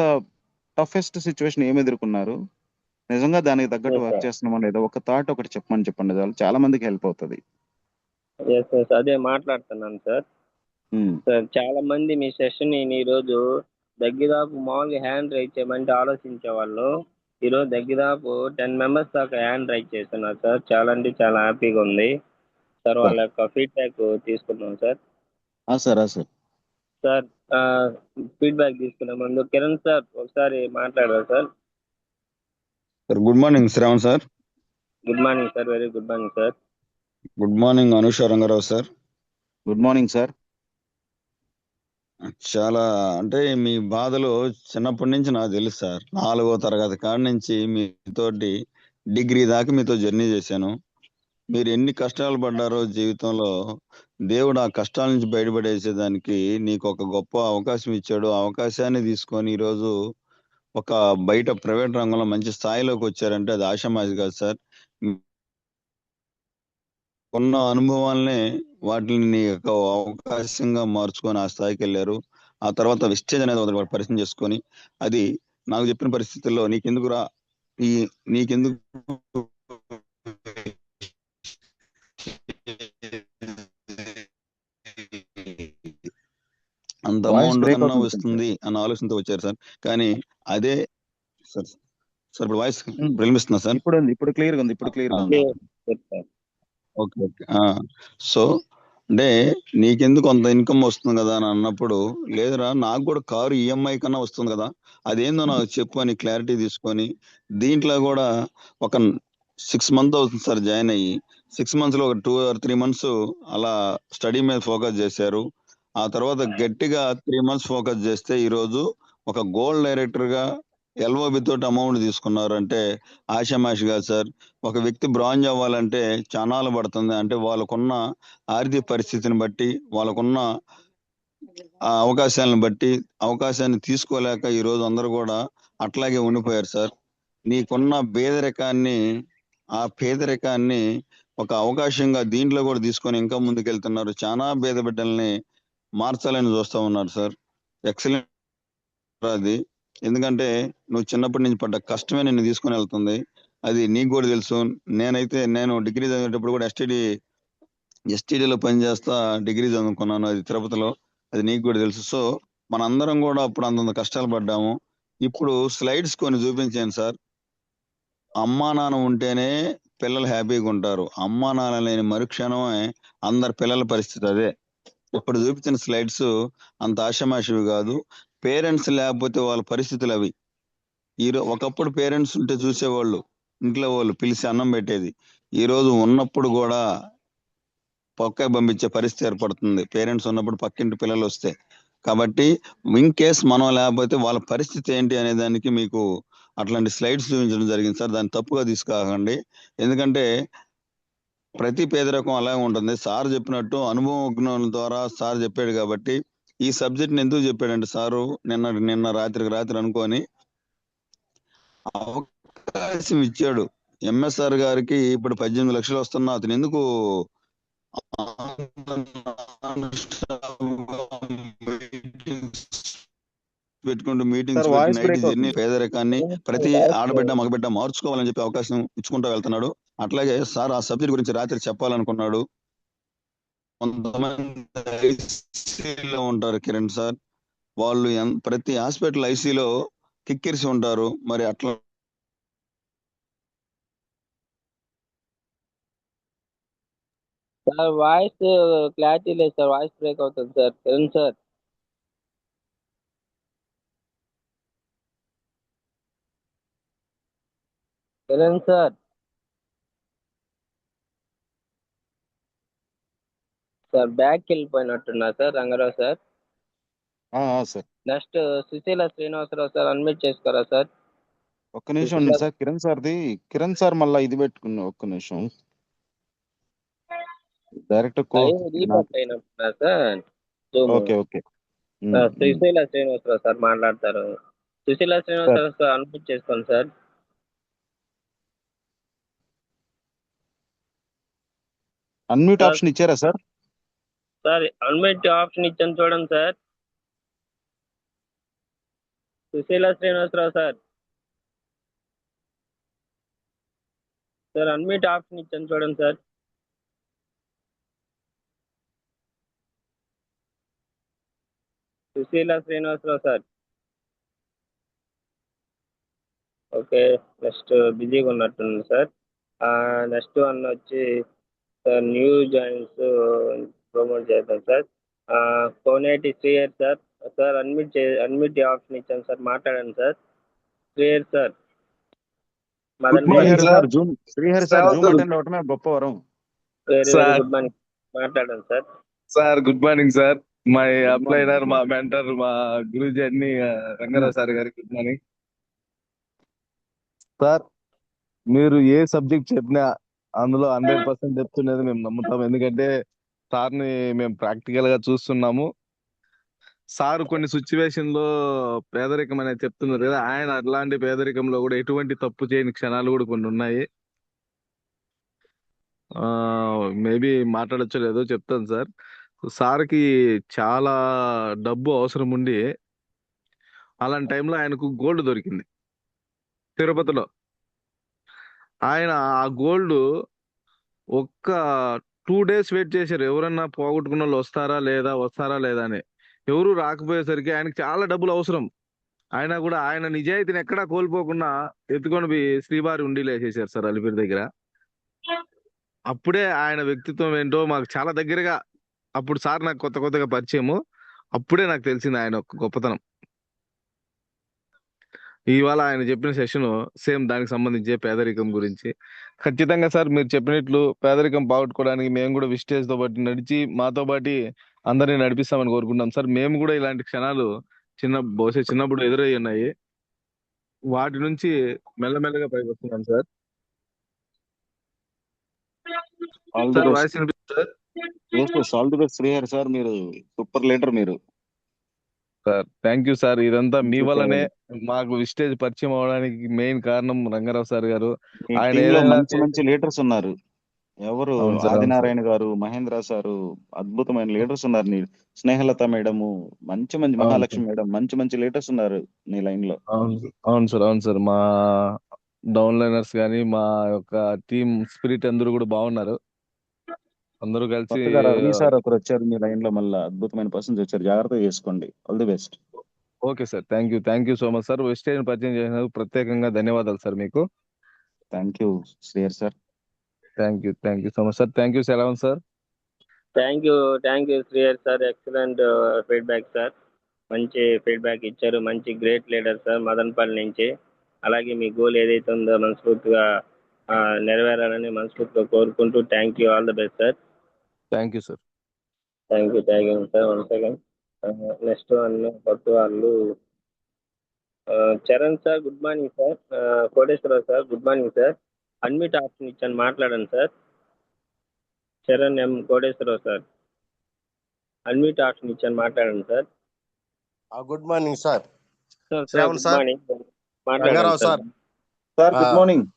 టఫెస్ట్ సిచ్యువేషన్ ఏమి ఎదుర్కొన్నారు, నిజంగా దానికి తగ్గట్టు Yes, వర్క్ sir. చేస్తున్నామో లేదో ఒక థాట్ ఒకటి చెప్పండి చాలు, చాలా మందికి హెల్ప్ అవుతుంది. Yes, yes, అదే మాట్లాడుతున్నాను సార్. సార్ చాలా మంది మీ సెషన్ ఈ రోజు దగ్గరదాపు మామూలుగా హ్యాండ్ రైజ్ చేయమంటే ఆలోచించే వాళ్ళు ఈరోజు దగ్గరదాపు 10 మెంబర్స్ దాకా హ్యాండ్ రైజ్ చేస్తున్నారు సార్. చాలా అంటే చాలా హ్యాపీగా ఉంది సార్. వాళ్ళ యొక్క ఫీడ్బ్యాక్ తీసుకున్నాం సార్. సార్ సార్ ఫీడ్బ్యాక్ తీసుకునే ముందు కిరణ్ సార్ ఒకసారి మాట్లాడారు sir. Sir good morning Shravan sir. Good morning sir, very good morning sir. Good morning Anusha Rangarao sir. Good morning sir. చాలా అంటే మీ బాధలు చిన్నప్పటి నుంచి నాకు తెలుసు సార్. 4వ తరగతి కాడి నుంచి మీతోటి డిగ్రీ దాకా మీతో జర్నీ చేశాను. మీరు ఎన్ని కష్టాలు పడ్డారో జీవితంలో, దేవుడు ఆ కష్టాల నుంచి బయటపడేసేదానికి నీకు ఒక గొప్ప అవకాశం ఇచ్చాడు. ఆ అవకాశాన్ని తీసుకొని ఈరోజు ఒక బయట ప్రైవేట్ రంగంలో మంచి స్థాయిలోకి వచ్చారంటే అది ఆషామాషి కాదు సార్. ఉన్న అనుభవాలనే వాటిని నీ యొక్క అవకాశంగా మార్చుకొని ఆ స్థాయికి వెళ్ళారు. ఆ తర్వాత విస్టేజ్ అనేది ఒకటి పరిచయం చేసుకొని, అది నాకు చెప్పిన పరిస్థితుల్లో నీకెందుకు అంత అమౌంట్ కన్నా వస్తుంది అన్న ఆలోచనతో వచ్చారు సార్. కానీ అదే సార్ ఇప్పుడు వాయిస్ వినిపిస్తుందా సార్? ఇప్పుడు క్లియర్ గా ఉంది. Okay okay. సో అంటే నీకెందుకు అంత ఇన్కమ్ వస్తుంది కదా అని అన్నప్పుడు, లేదురా నాకు కూడా కారు ఈఎంఐ కన్నా వస్తుంది కదా, అదేందో నాకు చెప్పు అని క్లారిటీ తీసుకొని, దీంట్లో కూడా ఒక 6 months అవుతుంది సార్ జాయిన్ అయ్యి. 6 months లో ఒక 2 or 3 months అలా స్టడీ మీద ఫోకస్ చేశారు. ఆ తర్వాత గట్టిగా 3 months ఫోకస్ చేస్తే ఈరోజు ఒక గోల్డ్ డైరెక్టర్ గా ఎల్ఓబి తోటి అమౌంట్ తీసుకున్నారు అంటే ఆషామాషి కాదు సార్. ఒక వ్యక్తి బ్రాంజ్ అవ్వాలంటే చానాలు పడుతుంది. అంటే వాళ్ళకున్న ఆర్థిక పరిస్థితిని బట్టి, వాళ్ళకున్న ఆ అవకాశాలను బట్టి, అవకాశాన్ని తీసుకోలేక ఈ రోజు అందరూ కూడా అట్లాగే ఉండిపోయారు సార్. నీకున్న ఆ పేదరికాన్ని ఒక అవకాశంగా దీంట్లో కూడా తీసుకొని ఇంకా ముందుకెళ్తున్నారు. చాలా పేద బిడ్డల్ని మార్చాలని చూస్తా ఉన్నారు సార్. ఎక్సలెంట్ అది. ఎందుకంటే నువ్వు చిన్నప్పటి నుంచి పడ్డ కష్టమే నిన్ను తీసుకొని వెళ్తుంది. అది నీకు కూడా తెలుసు. నేను డిగ్రీ చదివేటప్పుడు కూడా ఎస్టీడీలో పనిచేస్తా డిగ్రీ చదువుకున్నాను, అది తిరుపతిలో. అది నీకు కూడా తెలుసు. సో మనందరం కూడా అప్పుడు అంతంత కష్టాలు పడ్డాము. ఇప్పుడు స్లైడ్స్ కొన్ని చూపించాను సార్. అమ్మా నాన్న ఉంటేనే పిల్లలు హ్యాపీగా ఉంటారు. అమ్మా నాన్న లేని మరుక్షణమే అందరి పిల్లల పరిస్థితి అదే. ఇప్పుడు చూపించిన స్లైడ్స్ అంత ఆషామాషివి కాదు. పేరెంట్స్ లేకపోతే వాళ్ళ పరిస్థితులు అవి. ఒకప్పుడు పేరెంట్స్ ఉంటే చూసేవాళ్ళు, ఇంట్లో వాళ్ళు పిలిచి అన్నం పెట్టేది. ఈ రోజు ఉన్నప్పుడు కూడా పక్క పంపించే పరిస్థితి ఏర్పడుతుంది, పేరెంట్స్ ఉన్నప్పుడు పక్కింటి పిల్లలు వస్తే. కాబట్టి ఇన్ కేస్ మనం లేకపోతే వాళ్ళ పరిస్థితి ఏంటి అనే దానికి మీకు అట్లాంటి స్లైడ్స్ చూపించడం జరిగింది సార్. దాన్ని తప్పుగా తీసుకోకండి. ఎందుకంటే ప్రతి పేదరికం అలాగే ఉంటుంది. సార్ చెప్పినట్టు అనుభవజ్ఞుల ద్వారా సార్ చెప్పాడు కాబట్టి, ఈ సబ్జెక్ట్ని ఎందుకు చెప్పాడంటే సారు నిన్న రాత్రి అనుకొని అవకాశం ఇచ్చాడు. ఎంఎస్ఆర్ గారికి ఇప్పుడు 18 లక్షలు వస్తున్నా అతను ఎందుకు పెట్టుకుంటూ సార్ మీటింగ్స్ పెట్టి వాయిస్ నైట్ బ్రేక్ జర్నీ అవుతుంది. పేదరికాన్ని ప్రతి ఆడబిడ్డ మగబిడ్డ మార్చుకోవాలని చెప్పి అవకాశం ఇచ్చుకుంటూ వెళ్తున్నాడు. అట్లాగే సార్ ఆ సబ్జెక్ట్ గురించి రాత్రి చెప్పాలనుకున్నాడు. కొంతమంది ఐసీలో ఉంటారు కిరణ్ సార్, వాళ్ళు ప్రతి హాస్పిటల్ ఐసీలో కిక్కిరిసి ఉంటారు. మరి అట్లా సార్ వాయిస్ క్లారిటీ లేదు సార్, వాయిస్ బ్రేక్ అవుతుంది sir. Kiran sir. Kiran sir. Sir బ్యాక్కి వెళ్ళిపోయినట్టున్నా sir Rangarao sir. Sir next Susheela Srinivasarao sir, unmute చేసుకోరా సార్. ఒక్క నిమిషం సుశీల ఉండండి సార్. కిరణ్ సార్ మళ్ళీ ఇది పెట్టుకున్నా, ఒక్క నిమిషం. డైరెక్ట్ లైవ్ రీపోర్ట్ అయినట్టున్నా sir. Okay. Susheela Srinivasarao sir మాట్లాడతారు. సుశీల శ్రీనివాసరావు సార్ అన్మ్యూట్ చేసుకోండి సార్. అన్మ్యూట్ ఆప్షన్ ఇచ్చారా సార్? సార్ అన్మ్యూట్ ఆప్షన్ ఇచ్చాను చూడండి sir. Susheela Srinivasarao sir, sir unmute option ఇచ్చాను చూడండి sir. Susheela Srinivasarao sir. Okay, next బిజీగా ఉన్నట్టుంది సార్. నెక్స్ట్ వన్ వచ్చి సార్ న్యూ జాయిన్స్ ప్రమోట్ చేద్దాం sir. Koneti Srihar sir. Sir unmute option ఇచ్చాను సార్, మాట్లాడండి sir. Srihar sir. Good morning sir. Srihari sir zoom attend అవటమే గొప్ప వరం. Very very sir. Good morning, మాట్లాడండి sir. Sir good morning sir. My upliner, మా mentor, మా గురూజీ అన్ని రంగారావు సార్ గారికి గుడ్ మార్నింగ్ సార్. మీరు ఏ సబ్జెక్ట్ చెప్పినా అందులో 100% చెప్తున్నది మేము నమ్ముతాం. ఎందుకంటే సార్ని మేము ప్రాక్టికల్ గా చూస్తున్నాము. సార్ కొన్ని సిచ్యువేషన్ లో పేదరికం అనేది చెప్తున్నారు కదా, ఆయన అట్లాంటి పేదరికంలో కూడా ఎటువంటి తప్పు చేయని క్షణాలు కూడా కొన్ని ఉన్నాయి. మేబీ మాట్లాడచ్చో లేదో చెప్తాను సార్. సార్కి చాలా డబ్బు అవసరం ఉండి అలాంటి టైంలో ఆయనకు గోల్డ్ దొరికింది తిరుపతిలో. ఆయన ఆ గోల్డ్ ఒక్క 2 days వెయిట్ చేశారు, ఎవరన్నా పోగొట్టుకున్న వాళ్ళు వస్తారా లేదా అని. ఎవరు రాకపోయేసరికి ఆయనకి చాలా డబ్బులు అవసరం. ఆయన కూడా ఆయన నిజాయితీని ఎక్కడా కోల్పోకుండా ఎత్తుకొని పోయి శ్రీవారి ఉండిలో వేసేసారు సార్ అలిపిరి దగ్గర. అప్పుడే ఆయన వ్యక్తిత్వం ఏంటో మాకు చాలా దగ్గరగా, అప్పుడు సార్ నాకు కొత్తగా పరిచయము. అప్పుడే నాకు తెలిసింది ఆయన ఒక గొప్పతనం. ఇవాళ ఆయన చెప్పిన సెషన్ సేమ్ దానికి సంబంధించే పేదరికం గురించి. ఖచ్చితంగా సార్ మీరు చెప్పినట్లు పేదరికం పోగొట్టుకోవడానికి మేము కూడా విస్టేజ్ తో పాటు నడిచి మాతో పాటు అందరినీ నడిపిస్తామని కోరుకుంటాం సార్. మేము కూడా ఇలాంటి క్షణాలు బహుశా చిన్నప్పుడు ఎదురయ్యి ఉన్నాయి, వాటి నుంచి మెల్లమెల్లగా పైకి వస్తున్నాం సార్. సార్ వాయిస్ వినిపిస్తుంది all the best Srihari sir, మీరు సూపర్ లీడర్ మీరు సార్. Thank you sir. ఇదంతా మీ వల్లనే మాకు విస్టేజ్ పరిచయం అవడానికి మెయిన్ కారణం రంగారావు సార్ గారు. ఆయన ఏదైనా మంచి లీడర్స్ ఉన్నారు. ఎవరు ఆదినారాయణ గారు, మహేంద్ర సారు, అద్భుతమైన లీడర్స్ ఉన్నారు. నీ స్నేహలత మేడము, మంచి మహాలక్ష్మి మేడం, మంచి లీడర్స్ ఉన్నారు నీ లైన్ లో. అవును సార్. మా డౌన్ లైనర్స్ కానీ మా యొక్క టీమ్ స్పిరిట్ అందరూ కూడా బాగున్నారు. అందరూ కలిసి రవి సార్ ఒకరు వచ్చారు మీ లైన్ లో, మళ్ళీ అద్భుతమైన పర్సన్స్ వచ్చారు. జాగ్రత్తగా చేసుకోండి. All the best. Okay sir, thank you so much sir. Vestige పరిచయం చేసినందుకు ప్రత్యేకంగా ధన్యవాదాలు సార్ మీకు. Thank you Srihar sir. Thank you so much sir. Thank you Selvan sir. Thank you Srihar sir. Excellent feedback sir. మంచి ఫీడ్బ్యాక్ ఇచ్చారు. మంచి గ్రేట్ లీడర్ సార్ మదనపల్లి నుంచి. అలాగే మీ గోల్ ఏదైతే ఉందో మనస్ఫూర్తిగా నెరవేరాలని మనస్ఫూర్తిగా కోరుకుంటూ thank you, all the best sir. Thank you sir. Thank you sir. 1 second. Next one కొత్త వాళ్ళు Charan sir. Good morning sir. Koteswararao sir good morning sir. Unmute option ఇచ్చాను, మాట్లాడండి సార్. చరణ్ ఎం కోటేశ్వరరావు సార్, అన్మ్యూట్ ఆప్షన్ ఇచ్చాను, మాట్లాడండి sir. Good morning sir. Good morning Rangarao sir. Good morning.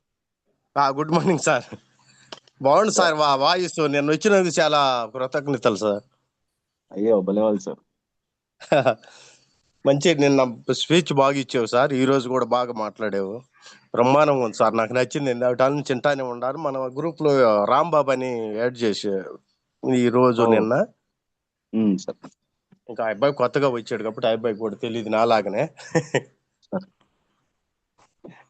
Good morning sir. బాగుంది sir voice. నేను వచ్చినందుకు చాలా కృతజ్ఞతలు సార్. అయ్యో భలేవాళ్ళు సార్. మంచి నిన్న స్పీచ్ బాగా ఇచ్చావు సార్. ఈ రోజు కూడా బాగా మాట్లాడావు. బ్రహ్మాండంగా ఉంది సార్. నాకు నచ్చింది. ఇందాక నుంచి వింటానే ఉన్నారు. మన గ్రూప్ లో రాంబాబు అని యాడ్ చేసి ఈ రోజు ఓ నిన్న. సార్ ఇంకా ఆ అబ్బాయి కొత్తగా వచ్చాడు కాబట్టి ఆ అబ్బాయి కూడా తెలియదు నాలాగనే. Sir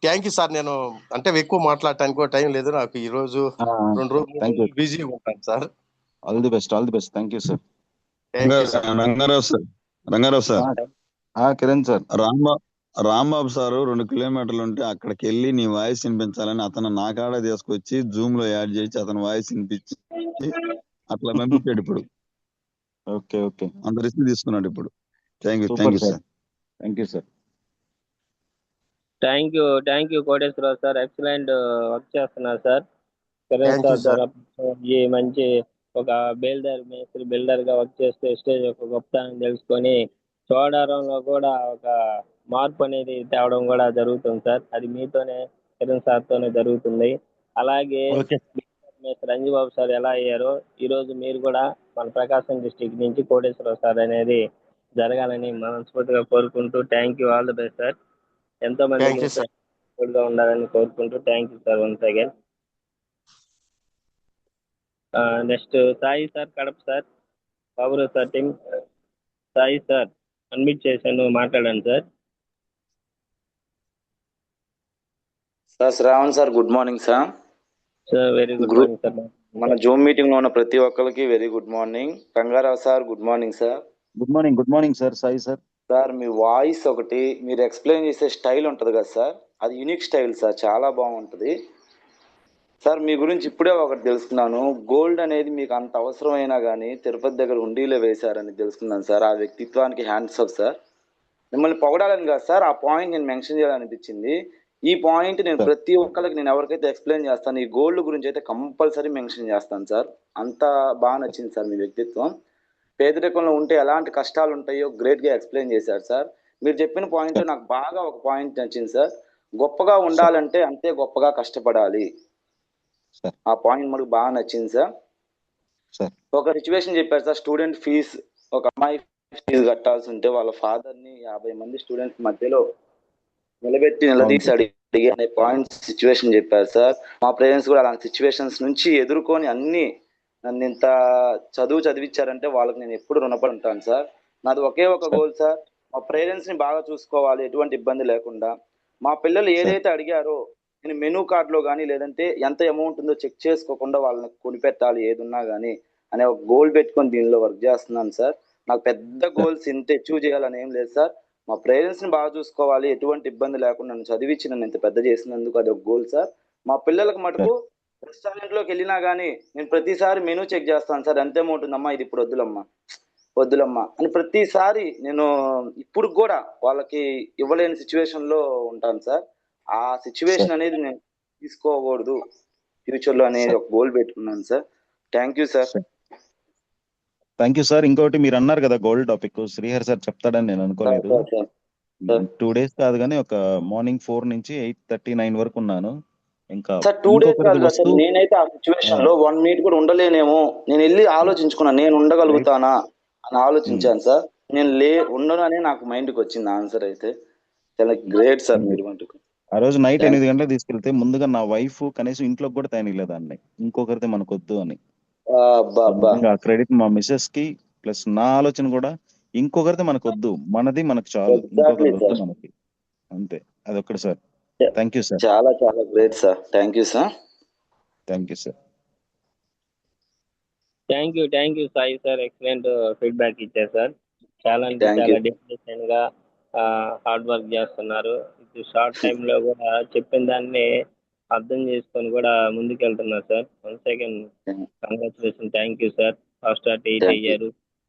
thank you sir. నేను అంటే ఎక్కువ మాట్లాడటానికి కూడా టైం లేదు నాకు. ఈ రోజు 2 రోజులు 3 థ్యాంక్ యూ. రోజులు బిజీగా ఉంటాను sir. All the best, all the best. Thank you sir. Thank you sir. Rangarao sir Kiran sir. Rambabu sir 2 కిలోమీటర్లు ఉంటే అక్కడికి వెళ్ళి నీ వాయిస్ వినిపించాలని అతను నా కాడ తీసుకొచ్చి జూమ్ లో యాడ్ చేసి అతను వాయిస్ వినిపించి అట్లా పంపించాడు ఇప్పుడు. ఓకే ఓకే, అంత రిస్క్ తీసుకున్నాడు ఇప్పుడు. Thank you super sir. Sir. Thank you sir. Thank you Koteswararao sir. Excellent work చేస్తున్నారు sir. Kiran thank you sir sir. ద్వారా ఈ మంచి ఒక మేస్త్రి బిల్డర్ గా వర్క్ చేస్తే స్టేజ్ యొక్క గొప్పతనం తెలుసుకొని చోడారంలో కూడా ఒక మార్పు అనేది తేవడం కూడా జరుగుతుంది సార్. అది మీతోనే, కిరణ్ సార్తోనే జరుగుతుంది. అలాగే ఓకే. మేస్త్రి రంజిబాబు సార్ ఎలా అయ్యారో ఈ రోజు మీరు కూడా మన ప్రకాశం డిస్టిక్ నుంచి కోటేశ్వరరావు సార్ అనేది జరగాలని మనస్ఫూర్తిగా కోరుకుంటూ thank you, all the best sir. ఎంతో మంది థ్యాంక్ యూ సార్. గా ఉండాలని కోరుకుంటూ thank you sir once again. Next Sai sir, Kadapa sir, Baburao sir team. Sai sir unmute చేశాను, మాట్లాడండి sir. Sir Shravan sir, good morning sir. Sir very good group morning sir. మన zoom meeting లో ఉన్న ప్రతి ఒక్కరికి very good morning. Rangarao sir, good morning sir. Good morning, good morning sir. Sai sir. Sir మీ voice ఒకటి, మీరు explain చేసే స్టైల్ ఉంటుంది కదా సార్, అది యూనిక్ స్టైల్ సార్, చాలా బాగుంటుంది సార్. మీ గురించి ఇప్పుడే ఒకటి తెలుసుకున్నాను. గోల్డ్ అనేది మీకు అంత అవసరమైనా కానీ తిరుపతి దగ్గర హుండీలో వేశారని తెలుసుకున్నాను సార్. ఆ వ్యక్తిత్వానికి హ్యాండ్స్ అప్ సార్. మిమ్మల్ని పొగడాలని కాదు సార్, ఆ పాయింట్ నేను మెన్షన్ చేయాలనిపించింది. ఈ పాయింట్ నేను ప్రతి ఒక్కరికి, నేను ఎవరికైతే ఎక్స్ప్లెయిన్ చేస్తాను, ఈ గోల్డ్ గురించి అయితే కంపల్సరీ మెన్షన్ చేస్తాను సార్. అంత బాగా నచ్చింది సార్ మీ వ్యక్తిత్వం. పేదరికంలో ఉంటే ఎలాంటి కష్టాలు ఉంటాయో గ్రేట్ గా ఎక్స్ప్లెయిన్ చేశారు సార్. మీరు చెప్పిన పాయింట్ నాకు బాగా ఒక పాయింట్ నచ్చింది సార్. గొప్పగా ఉండాలంటే అంతే గొప్పగా కష్టపడాలి. ఆ పాయింట్ మనకు బాగా నచ్చింది సార్. ఒక సిచ్యువేషన్ చెప్పారు సార్. స్టూడెంట్ ఫీజు, ఒక అమ్మాయి ఫీజు కట్టాల్సి ఉంటే వాళ్ళ ఫాదర్ ని 50 మంది స్టూడెంట్స్ మధ్యలో నిలబెట్టి నిలదీసి అడిగి అనే పాయింట్ సిచ్యువేషన్ చెప్పారు సార్. మా పేరెంట్స్ కూడా అలాంటి సిచ్యువేషన్స్ నుంచి ఎదుర్కొని అన్ని నన్ను ఇంత చదువు చదివించారంటే వాళ్ళకి నేను ఎప్పుడు రుణపడి ఉంటాను సార్. నాది ఒకే ఒక గోల్ సార్, మా పేరెంట్స్ ని బాగా చూసుకోవాలి, ఎటువంటి ఇబ్బంది లేకుండా. మా పిల్లలు ఏదైతే అడిగారో నేను మెనూ కార్డ్ లో కానీ లేదంటే ఎంత అమౌంట్ ఉందో చెక్ చేసుకోకుండా వాళ్ళని కొనిపెట్టాలి ఏది ఉన్నా కానీ అనే ఒక గోల్ పెట్టుకొని దీనిలో వర్క్ చేస్తున్నాను సార్. నాకు పెద్ద గోల్స్ ఇంత అచీవ్ చేయాలని ఏం లేదు సార్. మా పేరెంట్స్ ని బాగా చూసుకోవాలి, ఎటువంటి ఇబ్బంది లేకుండా నన్ను చదివించి నన్ను ఇంత పెద్ద చేసినందుకు అది ఒక గోల్ సార్. మా పిల్లలకు మటుకు రెస్టారెంట్ లోకి వెళ్ళినా కానీ నేను ప్రతిసారి మెనూ చెక్ చేస్తాను సార్. ఎంత అమౌంట్ ఉందమ్మా, ఇది ఇప్పుడు వద్దులమ్మా అని ప్రతిసారి నేను ఇప్పుడు కూడా వాళ్ళకి ఇవ్వలేని సిచ్యువేషన్ లో ఉంటాను సార్. ఆ సిచ్యువేషన్ అనేది నేను తీసుకోకూడదు ఫ్యూచర్ లో అనేది ఒక గోల్ పెట్టుకున్నాను sir. Thank you sir. Thank you sir. ఇంకోటి మీరు అన్నారు కదా గోల్డ్ టాపిక్, శ్రీహరి సార్ చెప్తాడని నేను అనుకోలేదు. 2 days కాదు కానీ ఒక మార్నింగ్ 4 నుంచి 8:39 వరకు ఉన్నాను. ఇంకా సార్ 2 days కాదు కదా సార్, నేనైతే ఆ సిచ్యువేషన్ లో 1 minute కూడా ఉండలేనేమో. నేను వెళ్ళి ఆలోచించుకున్నాను, నేను ఉండగలుగుతానా అని ఆలోచించాను సార్. నేను ఉండను అని నాకు మైండ్కి వచ్చింది ఆన్సర్. అయితే చాలా గ్రేట్ సార్ మీరు మటుకు. ఆ రోజు నైట్ 8 గంటలకు తీసుకెళ్తే ముందుగా నా వైఫ్ కనీసం ఇంట్లోకి కూడా తేనిలేదాన్ని, ఇంకొకరితే మనకొద్దు అని. క్రెడిట్ మా మిసెస్ కి, ప్లస్ నా ఆలోచన కూడా ఇంకొకరితే మనకొద్దు, మనది మనకు చాలు, ఇంకొకరి వద్దు మనకి, అంతే. అదొక్కటి సార్. Thank you sir. చాలా చాలా great sir. Thank you sir. Thank you sir. Thank you Sai sir. Excellent feedback ఇచ్చారు సార్. చాలా అంటే చాలా డెడికేషన్ గా హార్డ్ వర్క్ చేస్తున్నారు. షార్ట్ టైమ్ లో కూడా చెప్పిన దాన్ని అర్థం చేసుకొని కూడా ముందుకెళ్తున్నారు సార్. Once again congratulation. Thank you sir. First 8 అయ్యారు.